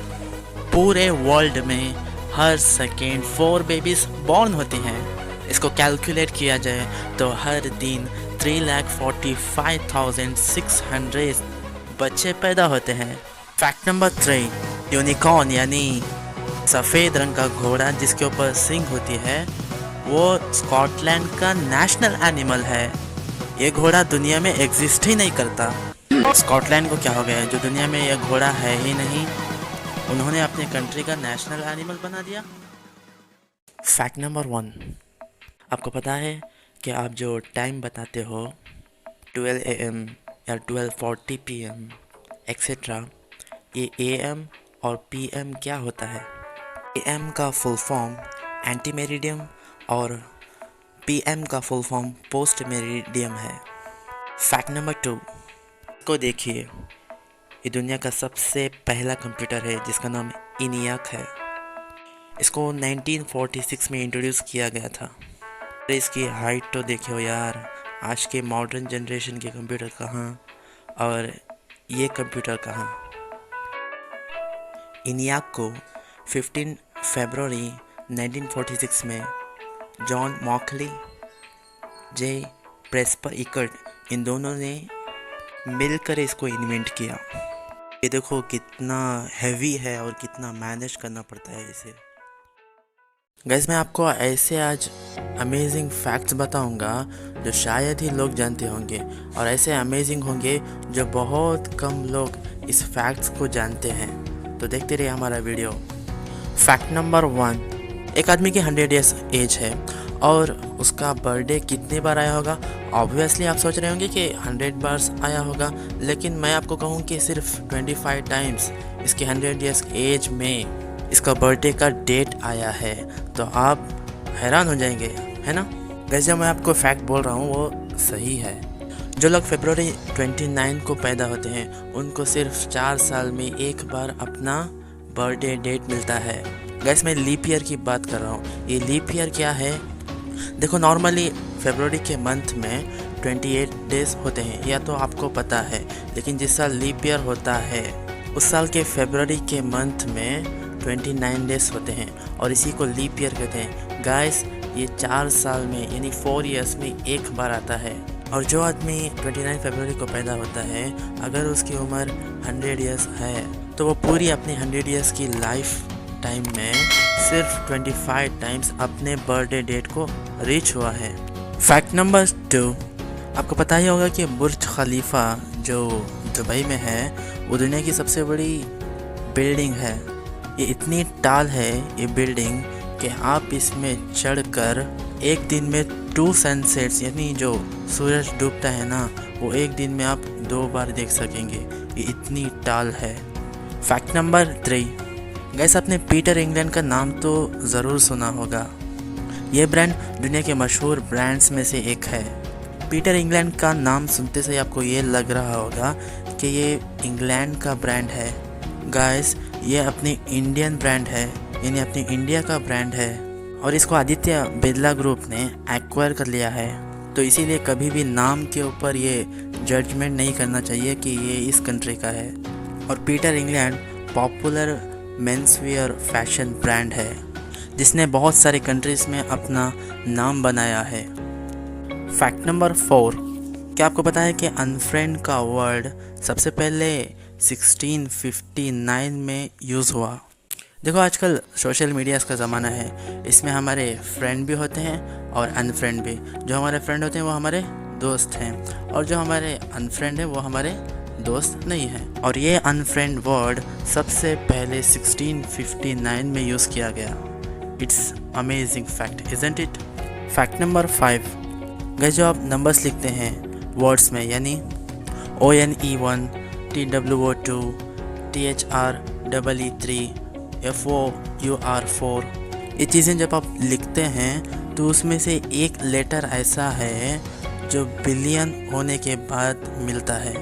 पूरे वर्ल्ड में हर सेकेंड 4 बेबीज बॉर्न होती हैं। इसको कैलकुलेट किया जाए तो हर दिन 3,45,600 बच्चे पैदा होते हैं। फैक्ट नंबर 3, यूनिकॉर्न यानी सफ़ेद रंग का घोड़ा जिसके ऊपर सिंग होती है, वो स्कॉटलैंड का नेशनल एनिमल है। ये घोड़ा दुनिया में एग्जिस्ट ही नहीं करता। स्कॉटलैंड को क्या हो गया, जो दुनिया में ये घोड़ा है ही नहीं, उन्होंने अपने कंट्री का नेशनल एनिमल बना दिया। फैक्ट नंबर 1, आपको पता है कि आप जो टाइम बताते हो 12 AM या 12:40 PM एक्सेट्रा, ये AM और PM क्या होता है? AM का फुल फॉर्म एंटी मेरिडियम और PM का फुल फॉर्म पोस्ट मेरिडियम है। फैक्ट नंबर 2 को देखिए, ये दुनिया का सबसे पहला कंप्यूटर है जिसका नाम इनियाक है। इसको 1946 में इंट्रोड्यूस किया गया था। इसकी हाइट तो देखो यार, आज के मॉडर्न जनरेशन के कंप्यूटर कहाँ और ये कंप्यूटर कहाँ। इनियाक को 15 फरवरी 1946 में जॉन मॉकली, जे प्रेस्पर इकर्ट, इन दोनों ने मिलकर इसको इन्वेंट किया। ये देखो कितना हैवी है और कितना मैनेज करना पड़ता है इसे। गाइस, मैं आपको ऐसे आज अमेजिंग फैक्ट्स बताऊंगा जो शायद ही लोग जानते होंगे और ऐसे अमेजिंग होंगे जो बहुत कम लोग इस फैक्ट्स को जानते हैं। तो देखते रहिए हमारा वीडियो। फैक्ट नंबर 1, एक आदमी की 100 ईयर्स एज है और उसका बर्थडे कितने बार आया होगा? ऑब्वियसली आप सोच रहे होंगे कि 100 बार आया होगा, लेकिन मैं आपको कहूँ कि सिर्फ 25 टाइम्स इसके 100 ईयर्स एज में इसका बर्थडे का डेट आया है। तो आप हैरान हो जाएंगे, है ना? वैसे जो मैं आपको फैक्ट बोल रहा हूँ वो सही है। जो लोग फरवरी 29 को पैदा होते हैं उनको सिर्फ 4 साल में एक बार अपना बर्थडे डेट मिलता है। गैस, मैं लीप ईयर की बात कर रहा हूँ। ये लीप ईयर क्या है? देखो, नॉर्मली फरवरी के मंथ में 28 डेज होते हैं, या तो आपको पता है, लेकिन जिस साल लीप ईयर होता है उस साल के फरवरी के मंथ में 29 डेज होते हैं और इसी को लीप ईयर कहते हैं। गाइस, ये 4 साल में यानी 4 ईयर्स में एक बार आता है। और जो आदमी 29 फरवरी को पैदा होता है, अगर उसकी उम्र 100 ईयर्स है तो वो पूरी अपनी 100 ईयर्स की लाइफ टाइम में सिर्फ 25 टाइम्स अपने बर्थडे डेट को रीच हुआ है। फैक्ट नंबर 2, आपको पता ही होगा कि बुर्ज खलीफा जो दुबई में है वो दुनिया की सबसे बड़ी बिल्डिंग है। ये इतनी टाल है ये बिल्डिंग कि आप इसमें चढ़कर एक दिन में 2 सनसेट्स यानी जो सूरज डूबता है ना, वो एक दिन में आप 2 बार देख सकेंगे। ये इतनी टाल है। फैक्ट नंबर 3, गैस, आपने पीटर इंग्लैंड का नाम तो ज़रूर सुना होगा। ये ब्रांड दुनिया के मशहूर ब्रांड्स में से एक है। पीटर इंग्लैंड का नाम सुनते से आपको ये लग रहा होगा कि ये इंग्लैंड का ब्रांड है। गाइस, ये अपनी इंडियन ब्रांड है, यानी अपनी इंडिया का ब्रांड है। और इसको आदित्य बिरला ग्रुप ने एक्वायर कर लिया है। तो इसीलिए कभी भी नाम के ऊपर ये जजमेंट नहीं करना चाहिए कि ये इस कंट्री का है। और Peter England popular menswear fashion brand है जिसने बहुत सारे कंट्रीज़ में अपना नाम बनाया है। फैक्ट नंबर 4, क्या आपको पता है कि अनफ्रेंड का वर्ड सबसे पहले 1659 में यूज़ हुआ। देखो आजकल सोशल मीडिया का ज़माना है, इसमें हमारे फ्रेंड भी होते हैं और अनफ्रेंड भी। जो हमारे फ्रेंड होते हैं वो हमारे दोस्त हैं और जो हमारे अनफ्रेंड हैं वो हमारे दोस्त नहीं हैं। और ये अनफ्रेंड वर्ड सबसे पहले 1659 में यूज़ किया गया। It's amazing fact, isn't it? Fact number 5, guys जो आप नंबर्स लिखते हैं वर्ड्स में, यानी ONE1, TWO2, THREE3, FOUR4, ये चीज़ें जब आप लिखते हैं तो उसमें से एक लेटर ऐसा है जो बिलियन होने के बाद मिलता है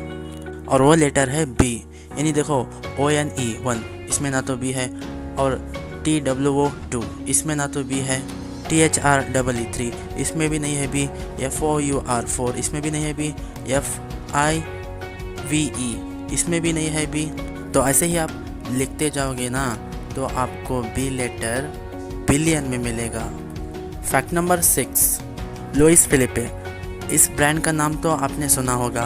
और वो लेटर है B। यानी देखो ONE1 इसमें ना तो B है और TWO2 इसमें ना तो B है, THREE3 इसमें भी नहीं है B, FOUR4 इसमें भी नहीं है B, FIVE इसमें भी नहीं है B। तो ऐसे ही आप लिखते जाओगे ना तो आपको B लेटर बिलियन में मिलेगा। फैक्ट नंबर 6, लुइस फिलिपे, इस ब्रांड का नाम तो आपने सुना होगा।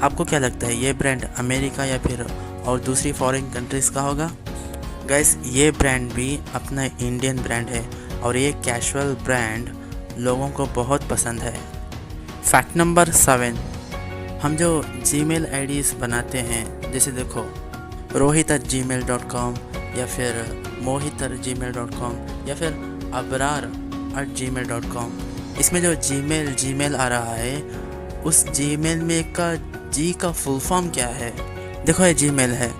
आपको क्या लगता है ये ब्रांड अमेरिका या फिर और दूसरी फॉरेन कंट्रीज़ का होगा? गाइस ये ब्रांड भी अपना इंडियन ब्रांड है और ये कैजुअल ब्रांड लोगों को बहुत पसंद है। फैक्ट नंबर 7, हम जो जीमेल आईडीज़ बनाते हैं, जैसे देखो rohit@gmail.com या फिर mohit@gmail.com या फिर abrar@gmail.com, इसमें जो जीमेल आ रहा है उस जीमेल में का जी का फुल फॉर्म क्या है? देखो ये जीमेल है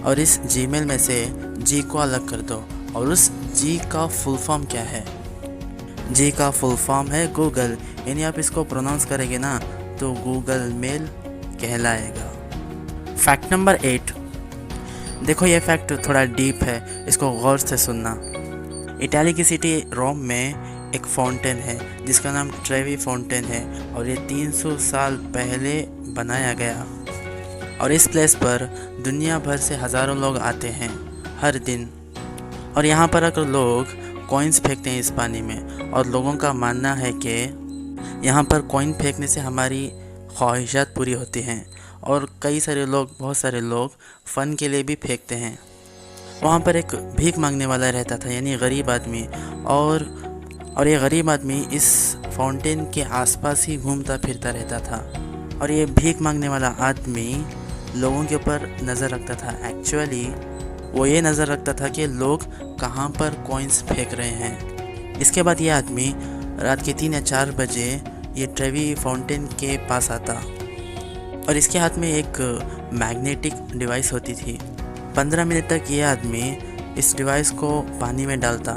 और इस जीमेल में से जी को अलग कर दो और उस जी का फुल फॉर्म क्या है? जी का फुल फॉर्म है गूगल, यानी आप इसको प्रोनाउंस करेंगे ना तो गूगल मेल कहलाएगा। फैक्ट नंबर 8, देखो ये फैक्ट थोड़ा डीप है, इसको गौर से सुनना। इटाली की सिटी रोम में एक फाउंटेन है जिसका नाम ट्रेवी फाउंटेन है और ये 300 साल पहले बनाया गया और इस प्लेस पर दुनिया भर से हज़ारों लोग आते हैं हर दिन। और यहाँ पर अगर लोग कॉइन्स फेंकते हैं इस पानी में और लोगों का मानना है कि यहाँ पर कॉइन फेंकने से हमारी ख्वाहिशात पूरी होती हैं और कई सारे लोग, बहुत सारे लोग फ़न के लिए भी फेंकते हैं। वहाँ पर एक भीख मांगने वाला रहता था, यानी गरीब आदमी, और ये गरीब आदमी इस फाउंटेन के आसपास ही घूमता फिरता रहता था और ये भीख मांगने वाला आदमी लोगों के ऊपर नज़र रखता था। एक्चुअली वो ये नज़र रखता था कि लोग कहाँ पर कॉइन्स फेंक रहे हैं। इसके बाद ये आदमी रात के 3 या 4 बजे ये ट्रेवी फाउंटेन के पास आता और इसके हाथ में एक मैग्नेटिक डिवाइस होती थी। 15 मिनट तक ये आदमी इस डिवाइस को पानी में डालता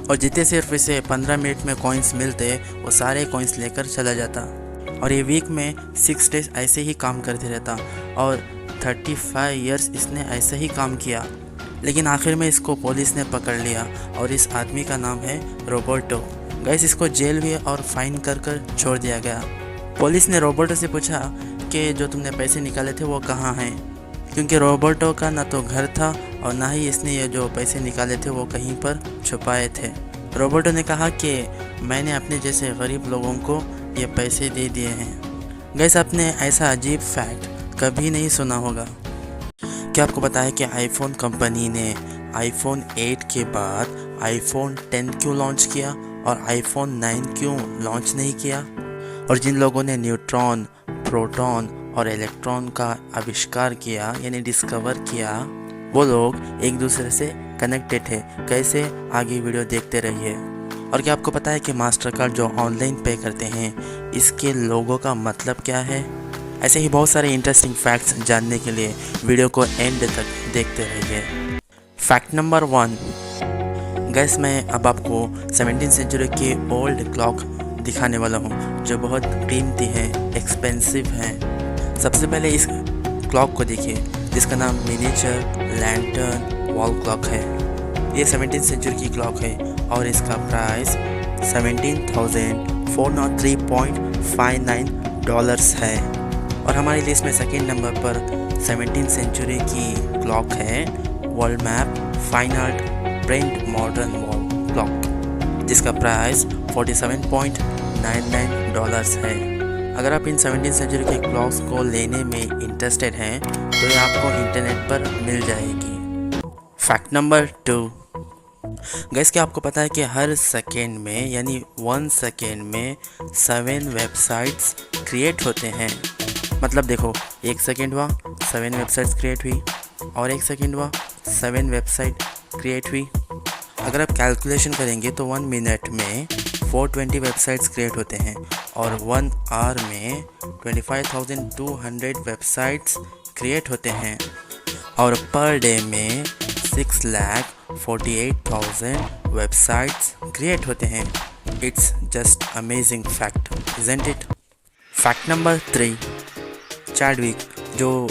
और जितने सिर्फ इसे 15 मिनट में कॉइन्स मिलते वो सारे कॉइन्स लेकर चला जाता और ये वीक में 6 डेज ऐसे ही काम करते रहता और 35 इयर्स इसने ऐसे ही काम किया। लेकिन आखिर में इसको पुलिस ने पकड़ लिया और इस आदमी का नाम है रोबर्टो। गाइस इसको जेल हुई और फाइन कर छोड़ दिया गया। पुलिस ने रोबर्टो से पूछा कि जो तुमने पैसे निकाले थे वो कहाँ हैं, क्योंकि रोबर्टो का ना तो घर था और ना ही इसने ये जो पैसे निकाले थे वो कहीं पर छुपाए थे। रोबर्टो ने कहा कि मैंने अपने जैसे गरीब लोगों को ये पैसे दे दिए हैं। गाइस आपने ऐसा अजीब फैक्ट कभी नहीं सुना होगा। क्या आपको पता है कि आईफोन कंपनी ने आईफोन 8 के बाद आईफोन 10 क्यों लॉन्च किया और आईफोन 9 क्यों लॉन्च नहीं किया? और जिन लोगों ने न्यूट्रॉन, प्रोटॉन और इलेक्ट्रॉन का आविष्कार किया यानी डिस्कवर किया, वो लोग एक दूसरे से कनेक्टेड थे। कैसे? आगे वीडियो देखते रहिए। और क्या आपको पता है कि मास्टर कार्ड जो ऑनलाइन पे करते हैं इसके लोगो का मतलब क्या है? ऐसे ही बहुत सारे इंटरेस्टिंग फैक्ट्स जानने के लिए वीडियो को एंड तक देखते रहिए। फैक्ट नंबर 1, गैस मैं अब आपको 17th सेंचुरी की ओल्ड क्लॉक दिखाने वाला हूँ जो बहुत कीमती है, एक्सपेंसिव है। सबसे पहले इस क्लॉक को देखिए जिसका नाम मिनिएचर लैंटर्न वॉल क्लॉक है। ये 17th सेंचुरी की क्लॉक है और इसका प्राइस $17,403.59 है। और हमारी लिस्ट में सेकेंड नंबर पर 17th सेंचुरी की क्लॉक है world map fine art print modern wall clock, जिसका प्राइस $47.99 है। अगर आप इन 17th सेंचुरी के क्लॉक्स को लेने में इंटरेस्टेड हैं तो ये आपको इंटरनेट पर मिल जाएगी। फैक्ट नंबर 2, गैस क्या आपको पता है कि हर सेकेंड में यानी 1 सेकेंड में 7 वेबसाइट्स क्रिएट होते हैं। मतलब देखो, 1 सेकेंड हुआ 7 वेबसाइट्स क्रिएट हुई, और 1 सेकेंड हुआ 7 वेबसाइट क्रिएट हुई। अगर आप कैलकुलेशन करेंगे तो 1 मिनट में 420 वेबसाइट्स क्रिएट होते हैं, और 1 आवर में 25,200 वेबसाइट्स क्रिएट होते हैं, और पर डे में 6,48,000 वेबसाइट्स क्रिएट होते हैं। It's just amazing fact, isn't it? Fact number 3, Chadwick जो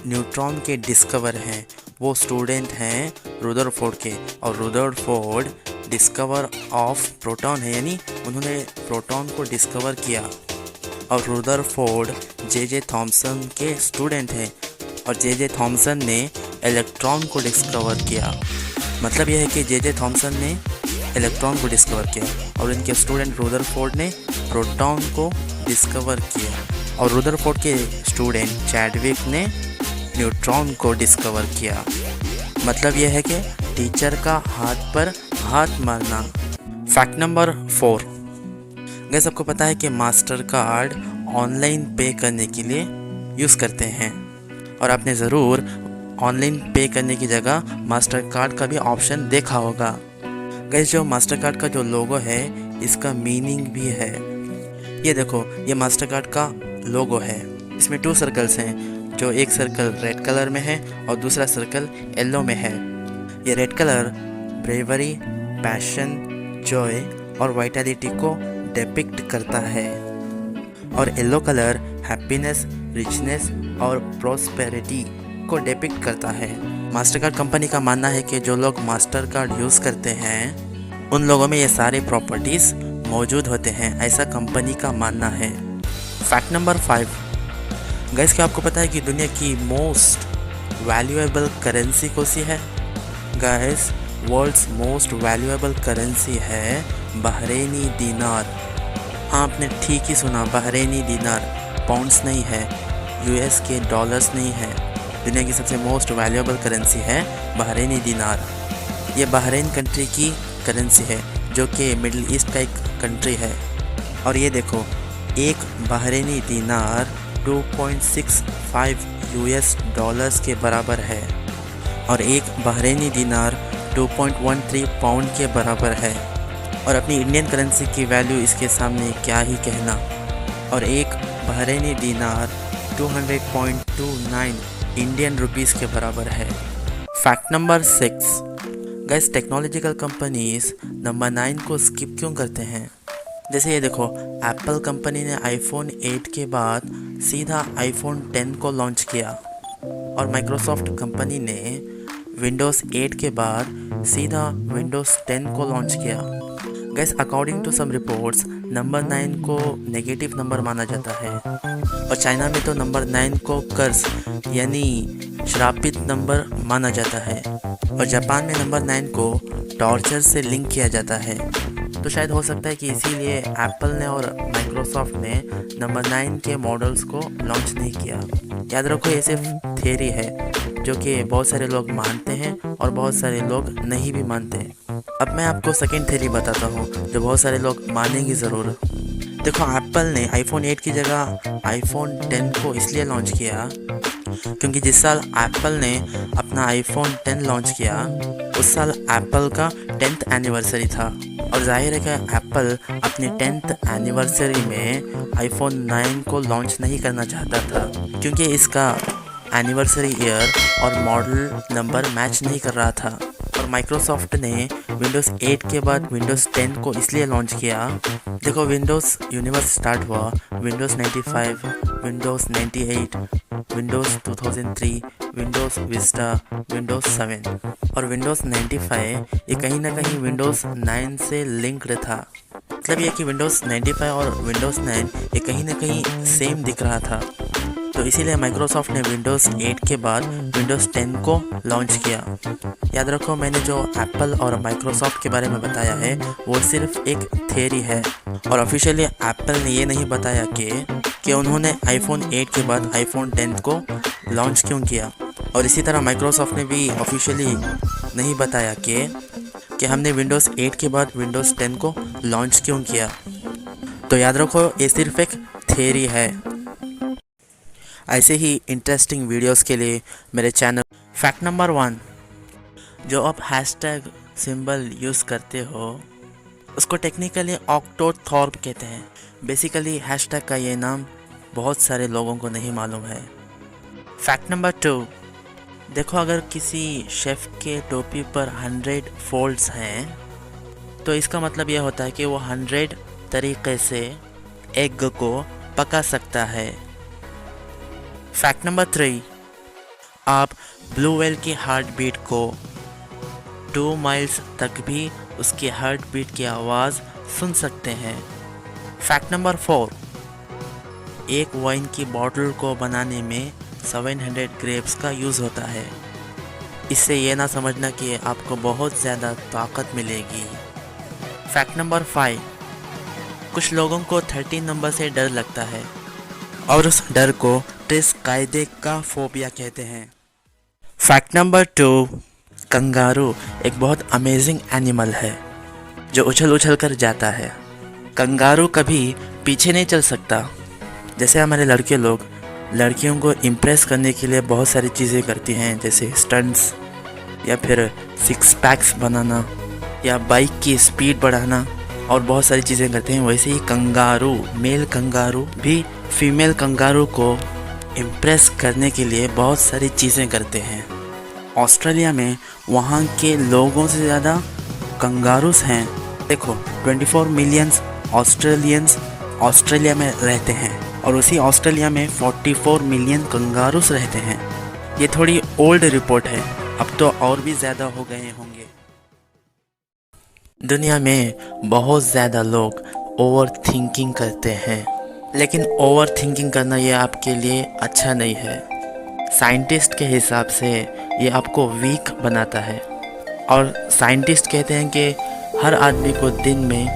न्यूट्रॉन के डिस्कवर हैं वो स्टूडेंट हैं रुदरफोर्ड के, और रुदरफोर्ड डिस्कवर ऑफ प्रोटॉन है, यानी उन्होंने प्रोटॉन को डिस्कवर किया। और रुदरफोर्ड जे थॉमसन के स्टूडेंट हैं, और जे थॉमसन ने इलेक्ट्रॉन को डिस्कवर किया। मतलब यह है कि जे थॉमसन ने इलेक्ट्रॉन को डिस्कवर किया, और इनके स्टूडेंट रुदरफोर्ड ने प्रोटॉन को डिस्कवर किया, और रुदरफोर्ड के स्टूडेंट चैडविक ने न्यूट्रॉन को डिस्कवर किया। मतलब यह है कि टीचर का हाथ पर हाथ मारना। फैक्ट नंबर 4, गैस सबको पता है कि मास्टर कार्ड ऑनलाइन पे करने के लिए यूज़ करते हैं, और आपने ज़रूर ऑनलाइन पे करने की जगह मास्टर कार्ड का भी ऑप्शन देखा होगा। गैस जो मास्टर कार्ड का जो लोगो है इसका मीनिंग भी है। ये देखो, ये मास्टर कार्ड का लोगो है। इसमें 2 सर्कल्स हैं, जो एक सर्कल रेड कलर में है और दूसरा सर्कल येलो में है। ये red colour bravery, passion, Joy और वाइटलिटी को डिपिक्ट करता है, और येलो कलर हैप्पीनेस, रिचनेस और प्रॉस्पेरिटी को डिपिक्ट करता है। मास्टर कार्ड कंपनी का मानना है कि जो लोग मास्टर कार्ड यूज़ करते हैं उन लोगों में ये सारे प्रॉपर्टीज़ मौजूद होते हैं, ऐसा कंपनी का मानना है। फैक्ट नंबर 5, गैस क्या आपको पता है कि दुनिया की मोस्ट वैल्यूएबल करेंसी कौन सी है? Guess world's most valuable currency है बहरेनी दीनार। हाँ, आपने ठीक ही सुना, बहरेनी दीनार। पाउंड्स नहीं है, यूएस के डॉलर्स नहीं है। दुनिया की सबसे मोस्ट वैल्यूएबल करेंसी है बहरेनी दीनार। ये बहरेन कंट्री की करेंसी है जो कि मिडिल ईस्ट का एक कंट्री है। और ये देखो, एक बहरेनी दीनार 2.65 यूएस डॉलर्स के बराबर है, और एक बहरेनी दीनार 2.13 पाउंड के बराबर है। और अपनी इंडियन करेंसी की वैल्यू इसके सामने क्या ही कहना। और एक बहरेनी दीनार 200.29 इंडियन रुपीस के बराबर है। Fact number 6, gas technological companies number 9 को स्किप क्यों करते हैं? जैसे ये देखो, एप्पल कंपनी ने आईफोन 8 के बाद सीधा आईफोन 10 को लॉन्च किया, और माइक्रोसॉफ्ट कंपनी ने विंडोज़ 8 के बाद सीधा विंडोज़ 10 को लॉन्च किया। Guess according to some reports number 9 को नेगेटिव नंबर माना जाता है, और चाइना में तो नंबर 9 को कर्स यानी श्रापित नंबर माना जाता है, और जापान में नंबर 9 को टॉर्चर से लिंक किया जाता है। तो शायद हो सकता है कि इसीलिए एप्पल ने और माइक्रोसॉफ्ट ने नंबर 9 के मॉडल्स को लॉन्च नहीं किया। याद रखो, ये सिर्फ थियरी है जो कि बहुत सारे लोग मानते हैं और बहुत सारे लोग नहीं भी मानते। अब मैं आपको सेकेंड थियरी बताता हूँ जो बहुत सारे लोग मानेंगे ज़रूर। देखो, एप्पल ने आईफोन 8 की जगह आईफोन 10 को इसलिए लॉन्च किया क्योंकि जिस साल एप्पल ने अपना आईफोन 10 लॉन्च किया उस साल एप्पल का 10th एनिवर्सरी था, और जाहिर है कि एप्पल अपने 10th एनिवर्सरी में आईफोन 9 को लॉन्च नहीं करना चाहता था क्योंकि इसका एनिवर्सरी ईयर और मॉडल नंबर मैच नहीं कर रहा था। और माइक्रोसॉफ्ट ने विंडोज़ 8 के बाद विंडोज़ 10 को इसलिए लॉन्च किया। देखो, विंडोज़ यूनिवर्स स्टार्ट हुआ Windows 95, Windows 98, Windows 2003, Windows Vista, Windows 7 और विंडोज़ 95 ये कहीं ना कहीं विंडोज़ 9 से लिंक्ड था। मतलब ये कि विंडोज़ 95 और विंडोज़ 9 ये कहीं ना कहीं सेम दिख रहा था। तो इसीलिए माइक्रोसॉफ्ट ने विंडोज़ 8 के बाद विंडोज़ 10 को लॉन्च किया। याद रखो, मैंने जो एप्पल और माइक्रोसॉफ्ट के बारे में बताया है वो सिर्फ एक थियरी है और ऑफिशियली एप्पल ने ये नहीं बताया कि उन्होंने आईफोन 8 के बाद आईफोन 10 को लॉन्च क्यों किया। और इसी तरह माइक्रोसॉफ्ट ने भी ऑफिशियली नहीं बताया कि हमने विंडोज़ 8 के बाद विंडोज़ 10 को लॉन्च क्यों किया। तो याद रखो, ये सिर्फ एक थियरी है। ऐसे ही इंटरेस्टिंग वीडियोस के लिए मेरे चैनल फैक्ट नंबर 1, जो आप हैशटैग सिंबल यूज़ करते हो उसको टेक्निकली ऑक्टोथॉर्प कहते हैं। बेसिकली हैशटैग का ये नाम बहुत सारे लोगों को नहीं मालूम है। फैक्ट नंबर 2, देखो अगर किसी शेफ़ के टोपी पर 100 फोल्ड्स हैं तो इसका मतलब यह होता है कि वो 100 तरीक़े से एग को पका सकता है। फैक्ट नंबर 3, आप ब्लू व्हेल की हार्ट बीट को 2 माइल्स तक भी उसकी हार्ट बीट की आवाज़ सुन सकते हैं। फैक्ट नंबर 4, एक वाइन की बॉटल को बनाने में 700 ग्रेप्स का यूज़ होता है। इससे ये ना समझना कि आपको बहुत ज़्यादा ताकत मिलेगी। फैक्ट नंबर 5, कुछ लोगों को 13 नंबर से डर लगता है और उस डर को कायदे का फोबिया कहते हैं। फैक्ट नंबर 2, कंगारू एक बहुत अमेजिंग एनिमल है जो उछल उछल कर जाता है। कंगारू कभी पीछे नहीं चल सकता। जैसे हमारे लड़के लोग लड़कियों को इम्प्रेस करने के लिए बहुत सारी चीज़ें करती हैं, जैसे स्टंट्स या फिर 6 पैक्स बनाना या बाइक की स्पीड बढ़ाना और बहुत सारी चीज़ें करते हैं। वैसे ही कंगारू, मेल कंगारू भी फीमेल कंगारू को इम्प्रेस करने के लिए बहुत सारी चीज़ें करते हैं। ऑस्ट्रेलिया में वहाँ के लोगों से ज़्यादा कंगारूस हैं। देखो 24 मिलियन ऑस्ट्रेलियंस ऑस्ट्रेलिया में रहते हैं और उसी ऑस्ट्रेलिया में 44 मिलियन कंगारूस रहते हैं। ये थोड़ी ओल्ड रिपोर्ट है, अब तो और भी ज़्यादा हो गए होंगे। दुनिया में बहुत ज़्यादा लोग ओवर थिंकिंग करते हैं, लेकिन ओवर थिंकिंग करना ये आपके लिए अच्छा नहीं है। साइंटिस्ट के हिसाब से ये आपको वीक बनाता है और साइंटिस्ट कहते हैं कि हर आदमी को दिन में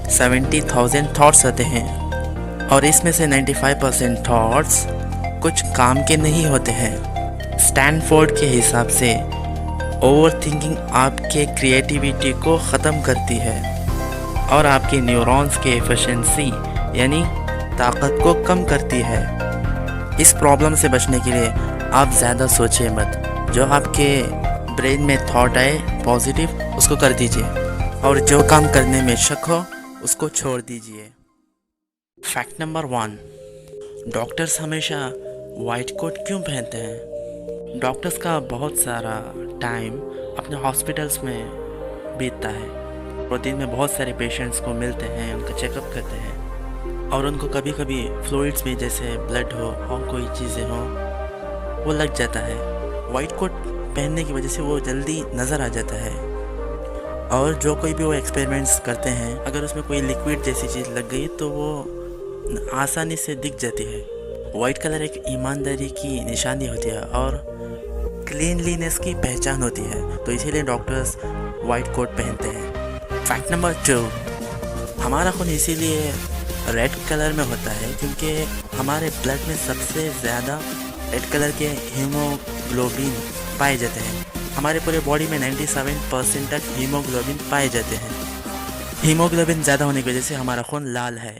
70,000 थॉट्स आते हैं और इसमें से 95% थॉट्स कुछ काम के नहीं होते हैं। स्टैनफोर्ड के हिसाब से ओवर थिंकिंग आपके क्रिएटिविटी को ख़त्म करती है और आपके न्यूरॉन्स के एफिशिएंसी यानी ताकत को कम करती है। इस प्रॉब्लम से बचने के लिए आप ज़्यादा सोचिए मत। जो आपके ब्रेन में थॉट आए पॉजिटिव, उसको कर दीजिए और जो काम करने में शक हो उसको छोड़ दीजिए। फैक्ट नंबर 1, डॉक्टर्स हमेशा वाइट कोट क्यों पहनते हैं? डॉक्टर्स का बहुत सारा टाइम अपने हॉस्पिटल्स में बीतता है। वो दिन में बहुत सारे पेशेंट्स को मिलते हैं, उनका चेकअप करते हैं और उनको कभी कभी फ्लूइड्स भी, जैसे ब्लड हो और कोई चीज़ें हो, वो लग जाता है। वाइट कोट पहनने की वजह से वो जल्दी नज़र आ जाता है और जो कोई भी वो एक्सपेरिमेंट्स करते हैं, अगर उसमें कोई लिक्विड जैसी चीज़ लग गई तो वो आसानी से दिख जाती है। वाइट कलर एक ईमानदारी की निशानी होती है और क्लीनलीनेस की पहचान होती है, तो इसीलिए डॉक्टर्स वाइट कोट पहनते हैं। फैक्ट नंबर 2, हमारा खून इसीलिए रेड कलर में होता है क्योंकि हमारे ब्लड में सबसे ज़्यादा रेड कलर के हीमोग्लोबिन पाए जाते हैं। हमारे पूरे बॉडी में 97% तक हीमोग्लोबिन पाए जाते हैं। हीमोग्लोबिन ज़्यादा होने की वजह से हमारा खून लाल है।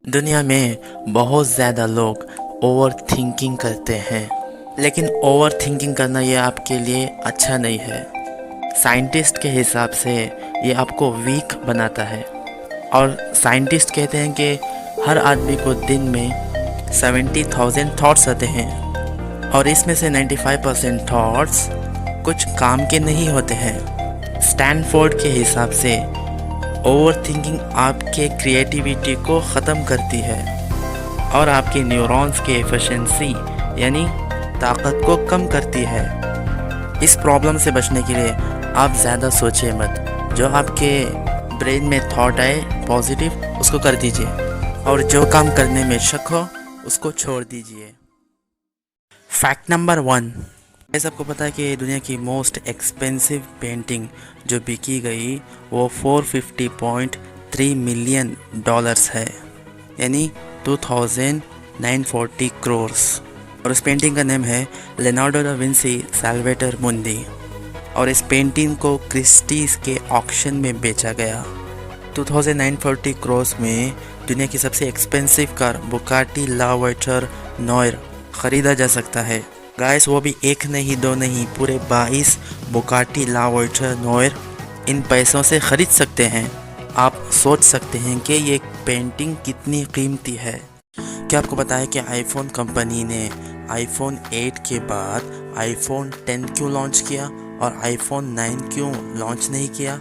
दुनिया में बहुत ज़्यादा लोग ओवर थिंकिंग करते हैं, लेकिन ओवर थिंकिंग करना ये आपके लिए अच्छा नहीं है। साइंटिस्ट के हिसाब से ये आपको वीक बनाता है। और साइंटिस्ट कहते हैं कि हर आदमी को दिन में 70,000 थॉट्स आते हैं और इसमें से 95% थॉट्स कुछ काम के नहीं होते हैं। स्टैनफोर्ड के हिसाब से ओवर थिंकिंग आपके क्रिएटिविटी को ख़त्म करती है और आपके न्यूरॉन्स के एफिशिएंसी यानी ताकत को कम करती है। इस प्रॉब्लम से बचने के लिए आप ज़्यादा सोचिए मत। जो आपके ब्रेन में थॉट आए पॉजिटिव, उसको कर दीजिए और जो काम करने में शक हो उसको छोड़ दीजिए। फैक्ट नंबर 1, ये सबको पता है कि दुनिया की मोस्ट एक्सपेंसिव पेंटिंग जो बिकी गई वो $450.3 मिलियन है, यानी 2,940 करोड़। और उस पेंटिंग का नाम है लियोनार्डो दा विंसी साल्वेटर मुंडी और इस पेंटिंग को क्रिस्टीज के ऑक्शन में बेचा गया। 2,940 करोड़ में दुनिया की सबसे एक्सपेंसिव कार बुगाटी लावेटर नॉयर ख़रीदा जा सकता है। गाइस, वो भी एक नहीं दो नहीं, पूरे 22 बुगाटी लावेटर नॉयर इन पैसों से ख़रीद सकते हैं। आप सोच सकते हैं कि ये पेंटिंग कितनी कीमती है। क्या आपको पता है कि आईफोन कंपनी ने आईफोन 8 के बाद आईफोन 10 क्यों लॉन्च किया और आईफोन 9 क्यों लॉन्च नहीं किया?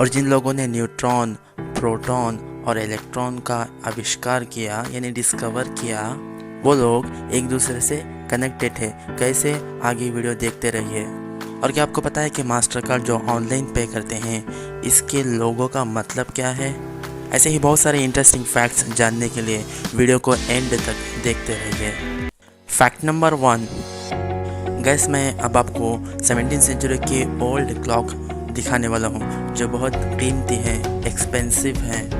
और जिन लोगों ने न्यूट्रॉन, प्रोटॉन और इलेक्ट्रॉन का आविष्कार किया यानी डिस्कवर किया, वो लोग एक दूसरे से कनेक्टेड थे। कैसे? आगे वीडियो देखते रहिए। और क्या आपको पता है कि मास्टर कार्ड जो ऑनलाइन पे करते हैं, इसके लोगों का मतलब क्या है? ऐसे ही बहुत सारे इंटरेस्टिंग फैक्ट्स जानने के लिए वीडियो को एंड तक देखते रहिए। फैक्ट नंबर 1, गैस मैं अब आपको 17वीं सेंचुरी के ओल्ड क्लॉक दिखाने वाला हूँ जो बहुत कीमती है, एक्सपेंसिव है।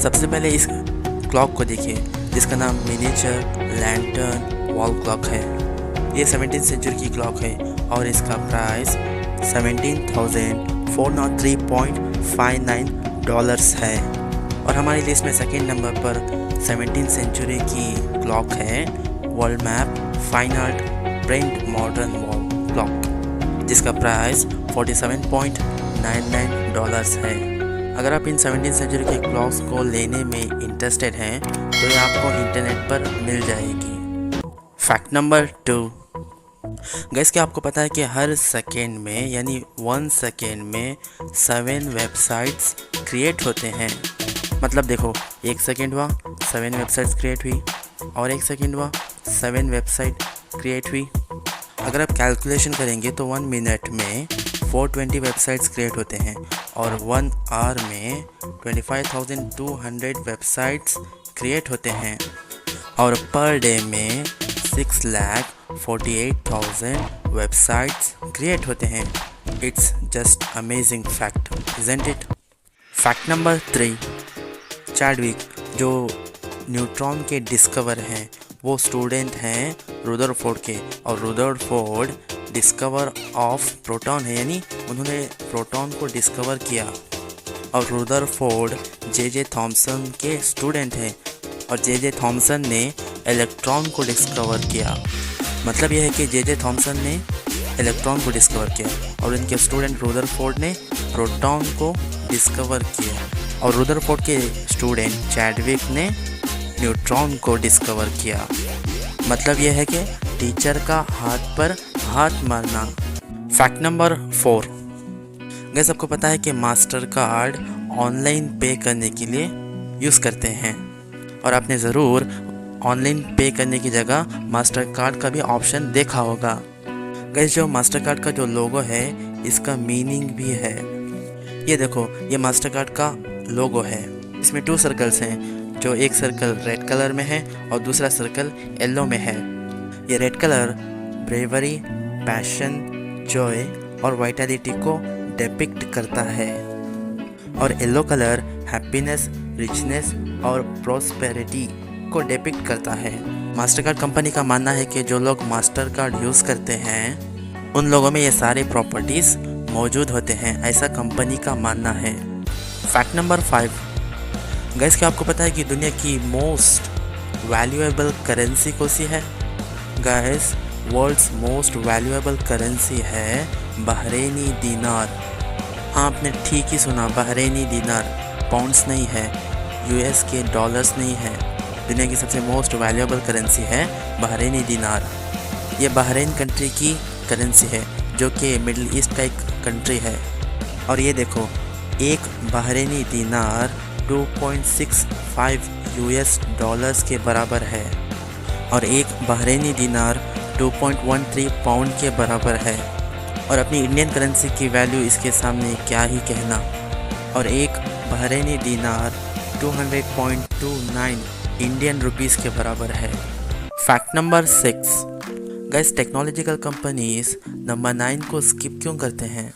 सबसे पहले इस क्लॉक को देखिए जिसका नाम मिनिएचर लैंटर्न वॉल क्लॉक है। ये 17वीं सेंचुरी की क्लॉक है और इसका प्राइस $17,403.59 है। और हमारी लिस्ट में सेकेंड नंबर पर 17वीं सेंचुरी की क्लॉक है world map fine art print modern wall clock, जिसका प्राइस $47.99 है। अगर आप इन 17वीं सेंचुरी के क्लॉक्स को लेने में इंटरेस्टेड हैं तो ये आपको इंटरनेट पर मिल जाएगी। फैक्ट नंबर 2, गैस क्या आपको पता है कि हर सेकेंड में यानी 1 सेकेंड में 7 वेबसाइट्स क्रिएट होते हैं। मतलब देखो, 1 सेकेंड हुआ 7 वेबसाइट्स क्रिएट हुई और 1 सेकेंड हुआ 7 वेबसाइट क्रिएट हुई। अगर आप कैलकुलेशन करेंगे तो 1 मिनट में 420 वेबसाइट्स क्रिएट होते हैं और 1 आवर में 25,200 वेबसाइट्स क्रिएट होते हैं और पर डे में 6,48,000 वेबसाइट्स क्रिएट होते हैं। It's just amazing fact, isn't it? Fact number 3, Chadwick जो न्यूट्रॉन के डिस्कवर हैं वो स्टूडेंट हैं रुदरफोर्ड के, और रुदरफोर्ड डिस्कवर ऑफ प्रोटॉन है, यानी उन्होंने प्रोटॉन को डिस्कवर किया। और रुदरफोर्ड जे थॉमसन के स्टूडेंट हैं और जे थॉमसन ने इलेक्ट्रॉन को डिस्कवर किया। मतलब यह है कि जे थॉमसन ने इलेक्ट्रॉन को डिस्कवर किया और उनके स्टूडेंट रुदरफोर्ड ने प्रोटॉन को डिस्कवर किया और रुदरफोर्ड के स्टूडेंट चैडविक ने न्यूट्रॉन को डिस्कवर किया। मतलब यह है कि टीचर का हाथ पर हाथ मारना। फैक्ट नंबर 4, गैस आपको पता है कि मास्टर कार्ड ऑनलाइन पे करने के लिए यूज़ करते हैं और आपने ज़रूर ऑनलाइन पे करने की जगह मास्टर कार्ड का भी ऑप्शन देखा होगा। गैस जो मास्टर कार्ड का जो लोगो है इसका मीनिंग भी है। ये देखो, ये मास्टर कार्ड का लोगो है। इसमें 2 सर्कल्स हैं, जो एक सर्कल रेड कलर में है और दूसरा सर्कल येलो में है। ये red colour bravery, passion, Joy और वाइटलिटी को डिपिक्ट करता है और येलो कलर हैप्पीनेस, रिचनेस और प्रॉस्पेरिटी को डिपिक्ट करता है। मास्टर कार्ड कंपनी का मानना है कि जो लोग मास्टर कार्ड यूज़ करते हैं उन लोगों में ये सारे प्रॉपर्टीज़ मौजूद होते हैं, ऐसा कंपनी का मानना है। फैक्ट नंबर 5, गैस क्या आपको पता है कि दुनिया की मोस्ट वैल्यूएबल करेंसी कौन सी है? Guess world's most valuable currency है बहरेनी दीनार। हाँ, आपने ठीक ही सुना, बहरेनी दीनार। पाउंड्स नहीं है, यूएस के डॉलर्स नहीं है। दुनिया की सबसे मोस्ट वैल्यूएबल करेंसी है बहरेनी दीनार। ये बहरीन कंट्री की करेंसी है जो कि मिडिल ईस्ट का एक कंट्री है। और ये देखो, एक बहरेनी दीनार 2.65 यूएस डॉलर्स के बराबर है और एक बहरेनी दीनार 2.13 पाउंड के बराबर है। और अपनी इंडियन करेंसी की वैल्यू इसके सामने क्या ही कहना। और एक बहरेनी दीनार 200.29 इंडियन रुपीस के बराबर है। Fact number 6, guys technological companies number 9 को स्किप क्यों करते हैं?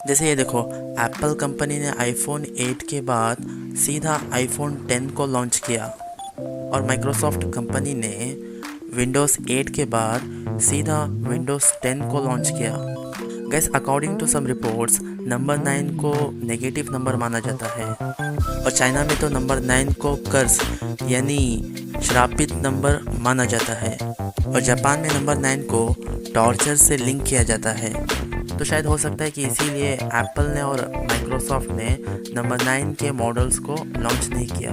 जैसे ये देखो, एप्पल कंपनी ने आईफोन 8 के बाद सीधा आईफोन 10 को लॉन्च किया और माइक्रोसॉफ्ट कंपनी ने विंडोज़ 8 के बाद सीधा विंडोज़ 10 को लॉन्च किया। Guess according to some reports number 9 को नेगेटिव नंबर माना जाता है और चाइना में तो नंबर 9 को कर्स यानी श्रापित नंबर माना जाता है और जापान में नंबर 9 को टॉर्चर से लिंक किया जाता है। तो शायद हो सकता है कि इसीलिए एप्पल ने और माइक्रोसॉफ्ट ने नंबर 9 के मॉडल्स को लॉन्च नहीं किया।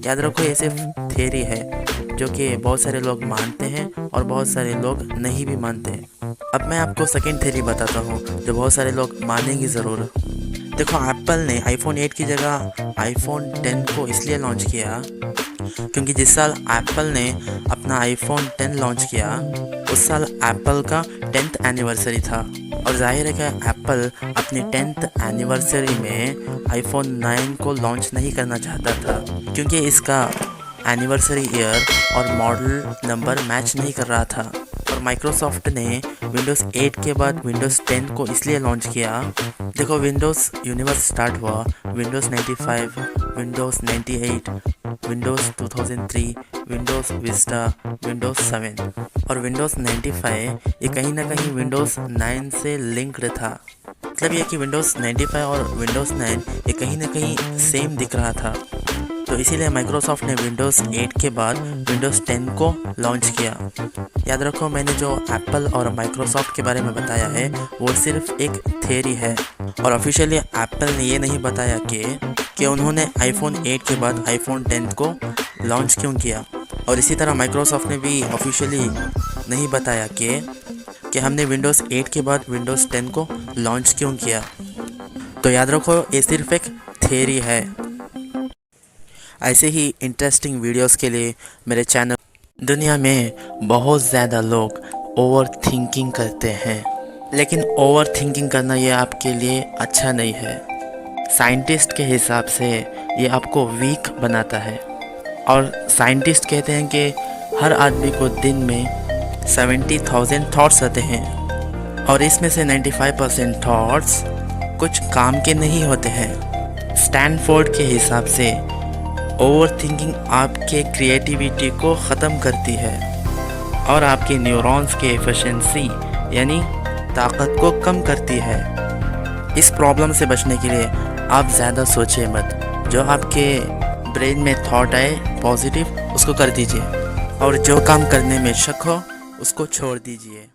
याद रखो, ये सिर्फ थियरी है जो कि बहुत सारे लोग मानते हैं और बहुत सारे लोग नहीं भी मानते। अब मैं आपको सेकेंड थियरी बताता हूँ जो बहुत सारे लोग मानेंगे ज़रूर। देखो, एप्पल ने आईफोन 8 की जगह आईफोन 10 को इसलिए लॉन्च किया क्योंकि जिस साल एप्पल ने अपना आईफोन 10 लॉन्च किया उस साल एप्पल का 10th एनिवर्सरी था और जाहिर है कि एप्पल अपनी 10th एनिवर्सरी में आईफोन 9 को लॉन्च नहीं करना चाहता था क्योंकि इसका एनिवर्सरी ईयर और मॉडल नंबर मैच नहीं कर रहा था। और माइक्रोसॉफ्ट ने विंडोज़ 8 के बाद विंडोज़ 10 को इसलिए लॉन्च किया। देखो, विंडोज़ यूनिवर्स स्टार्ट हुआ Windows 95, Windows 98, Windows 2003, Windows Vista, Windows 7 और विंडोज़ 95 ये कहीं ना कहीं विंडोज़ 9 से लिंक्ड था। मतलब ये कि विंडोज़ 95 और विंडोज़ 9 ये कहीं ना कहीं सेम दिख रहा था। तो इसीलिए माइक्रोसॉफ्ट ने विंडोज़ 8 के बाद विंडोज़ 10 को लॉन्च किया। याद रखो, मैंने जो एप्पल और माइक्रोसॉफ्ट के बारे में बताया है वो सिर्फ एक थियरी है और ऑफिशियली एप्पल ने ये नहीं बताया कि उन्होंने आईफोन 8 के बाद आईफोन 10 को लॉन्च क्यों किया। और इसी तरह माइक्रोसॉफ्ट ने भी ऑफिशियली नहीं बताया कि हमने विंडोज़ 8 के बाद विंडोज़ 10 को लॉन्च क्यों किया। तो याद रखो, ये सिर्फ एक थियरी है। ऐसे ही इंटरेस्टिंग वीडियोस के लिए मेरे चैनल। दुनिया में बहुत ज़्यादा लोग ओवर थिंकिंग करते हैं, लेकिन ओवर थिंकिंग करना ये आपके लिए अच्छा नहीं है। साइंटिस्ट के हिसाब से ये आपको वीक बनाता है और साइंटिस्ट कहते हैं कि हर आदमी को दिन में 70,000 थॉट्स आते हैं और इसमें से 95% थॉट्स कुछ काम के नहीं होते हैं। स्टैनफोर्ड के हिसाब से ओवर थिंकिंग आपके क्रिएटिविटी को ख़त्म करती है और आपके न्यूरॉन्स के एफिशिएंसी यानी ताकत को कम करती है। इस प्रॉब्लम से बचने के लिए आप ज़्यादा सोचें मत। जो आपके ब्रेन में थॉट आए पॉजिटिव, उसको कर दीजिए और जो काम करने में शक हो उसको छोड़ दीजिए।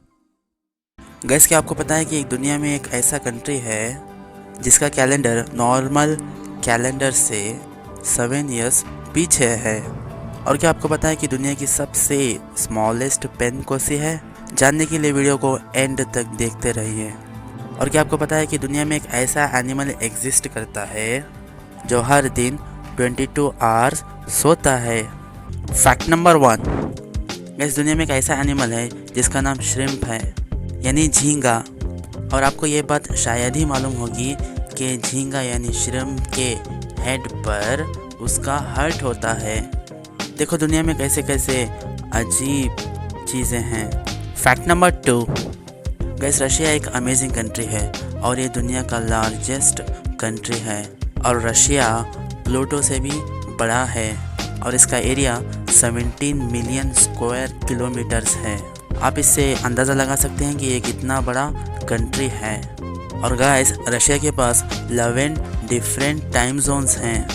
गैस क्या आपको पता है कि दुनिया में एक ऐसा कंट्री है जिसका कैलेंडर नॉर्मल कैलेंडर से 7 इयर्स पीछे है? और क्या आपको पता है कि दुनिया की सबसे स्मॉलेस्ट पेन कौन सी है? जानने के लिए वीडियो को एंड तक देखते रहिए। और क्या आपको पता है कि दुनिया में एक ऐसा एनिमल एग्जिस्ट करता है जो हर दिन 22 आवर्स सोता है? फैक्ट नंबर 1, इस दुनिया में एक ऐसा एनिमल है जिसका नाम श्रिम्प है यानी झींगा। और आपको ये बात शायद ही मालूम होगी कि झींगा यानी श्रिम्प के हेड पर उसका हार्ट होता है। देखो, दुनिया में कैसे कैसे अजीब चीज़ें हैं। फैक्ट नंबर 2, गैस रशिया एक अमेजिंग कंट्री है और ये दुनिया का लार्जेस्ट कंट्री है और रशिया प्लूटो से भी बड़ा है और इसका एरिया 17 मिलियन स्क्वायर किलोमीटर्स है। आप इससे अंदाज़ा लगा सकते हैं कि ये कितना बड़ा कंट्री है। और गाइस, रशिया के पास 11 डिफरेंट टाइम जोन्स हैं।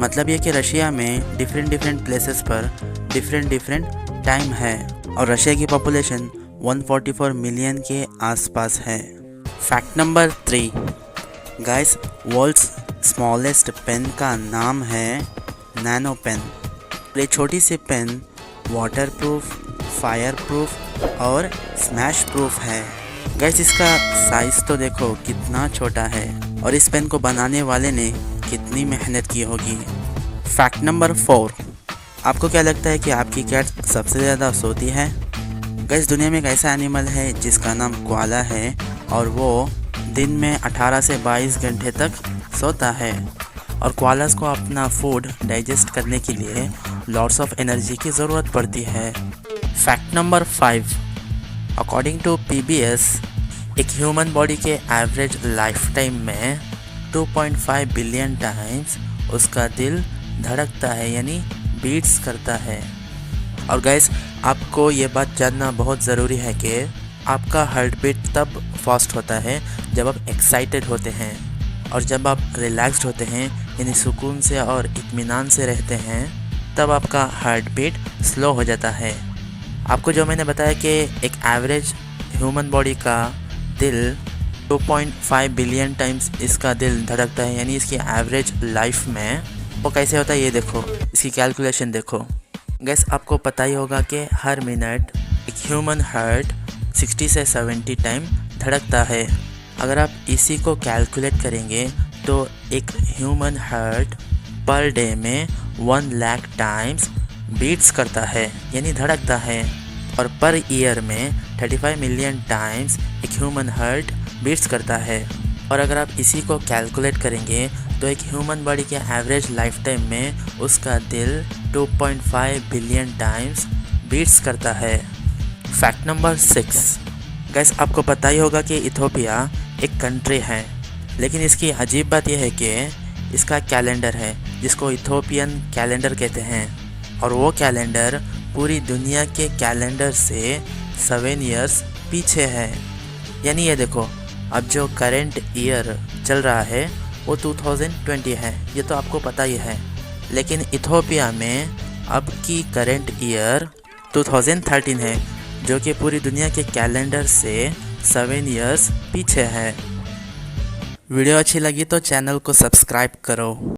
मतलब ये कि रशिया में डिफरेंट डिफरेंट प्लेसेस पर डिफरेंट डिफरेंट टाइम है और रशिया की पॉपुलेशन 144 मिलियन के आसपास है। Fact number 3, guys, world's smallest pen का नाम है नैनो पेन। ये छोटी सी pen water proof, fire proof और स्मैश प्रूफ है। गाइस, इसका साइज़ तो देखो कितना छोटा है और इस पेन को बनाने वाले ने कितनी मेहनत की होगी। फैक्ट नंबर 4, आपको क्या लगता है कि आपकी कैट सबसे ज़्यादा सोती है? गाइस, दुनिया में एक ऐसा एनिमल है जिसका नाम कोआला है और वो दिन में 18 से 22 घंटे तक सोता है और कोआलास को अपना फूड डाइजेस्ट करने के लिए लॉट्स ऑफ एनर्जी की ज़रूरत पड़ती है। Fact number 5, according to PBS, एक ह्यूमन बॉडी के एवरेज लाइफ टाइम में 2.5 बिलियन टाइम्स उसका दिल धड़कता है, यानी बीट्स करता है। और गाइस, आपको ये बात जानना बहुत ज़रूरी है कि आपका हार्ट बीट तब फास्ट होता है जब आप एक्साइटेड होते हैं और जब आप रिलैक्स्ड होते हैं, यानी सुकून से और इत्मीनान से रहते हैं, तब आपका हार्ट बीट स्लो हो जाता है। आपको जो मैंने बताया कि एक एवरेज ह्यूमन बॉडी का दिल 2.5 बिलियन टाइम्स इसका दिल धड़कता है, यानी इसकी एवरेज लाइफ में वो कैसे होता है ये देखो, इसकी कैलकुलेशन देखो। गैस, आपको पता ही होगा कि हर मिनट एक ह्यूमन हार्ट 60 से 70 टाइम धड़कता है। अगर आप इसी को कैलकुलेट करेंगे तो एक ह्यूमन हार्ट पर डे में 1 लाख टाइम्स बीट्स करता है, यानी धड़कता है, और पर ईयर में 35 मिलियन टाइम्स एक ह्यूमन हार्ट बीट्स करता है। और अगर आप इसी को कैलकुलेट करेंगे तो एक ह्यूमन बॉडी के एवरेज लाइफ टाइम में उसका दिल 2.5 बिलियन टाइम्स बीट्स करता है। फैक्ट नंबर 6, गैस, आपको पता ही होगा कि इथोपिया एक कंट्री है, लेकिन इसकी अजीब बात यह है कि इसका कैलेंडर है जिसको इथोपियन कैलेंडर कहते हैं, और वो कैलेंडर पूरी दुनिया के कैलेंडर से 7 इयर्स पीछे है। यानी ये देखो, अब जो करंट ईयर चल रहा है वो 2020 है, ये तो आपको पता ही है, लेकिन इथोपिया में अब की करंट ईयर 2013 है, जो कि पूरी दुनिया के कैलेंडर से 7 इयर्स पीछे है। वीडियो अच्छी लगी तो चैनल को सब्सक्राइब करो।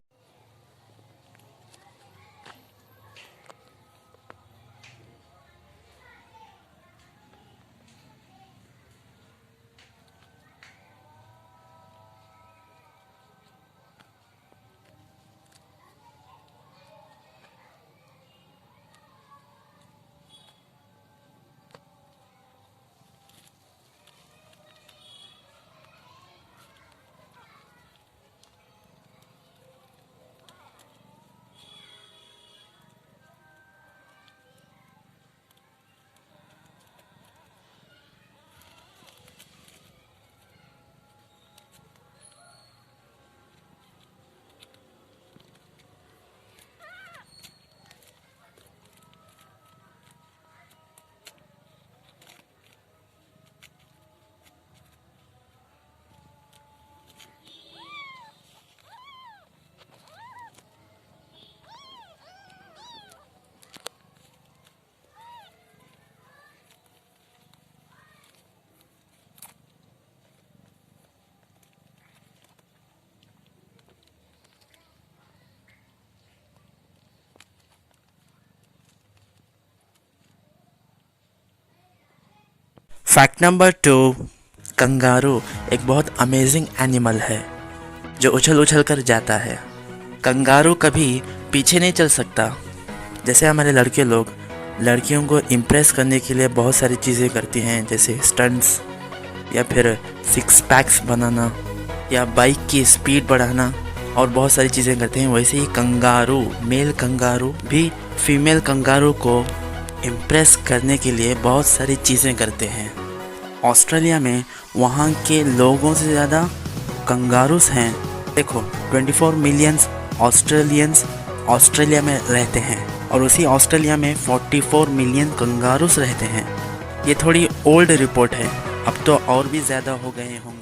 फैक्ट नंबर 2, कंगारू एक बहुत अमेजिंग एनिमल है जो उछल उछल कर जाता है। कंगारू कभी पीछे नहीं चल सकता। जैसे हमारे लड़के लोग लड़कियों को इम्प्रेस करने के लिए बहुत सारी चीज़ें करती हैं, जैसे स्टंट्स या फिर 6 पैक्स बनाना या बाइक की स्पीड बढ़ाना और बहुत सारी चीज़ें करते हैं, वैसे ही कंगारू, मेल कंगारू भी फीमेल कंगारू को इम्प्रेस करने के लिए बहुत सारी चीज़ें करते हैं। ऑस्ट्रेलिया में वहाँ के लोगों से ज़्यादा कंगारूस हैं। देखो, 24 मिलियन ऑस्ट्रेलियंस ऑस्ट्रेलिया में रहते हैं और उसी ऑस्ट्रेलिया में 44 मिलियन कंगारूस रहते हैं। ये थोड़ी ओल्ड रिपोर्ट है, अब तो और भी ज़्यादा हो गए होंगे।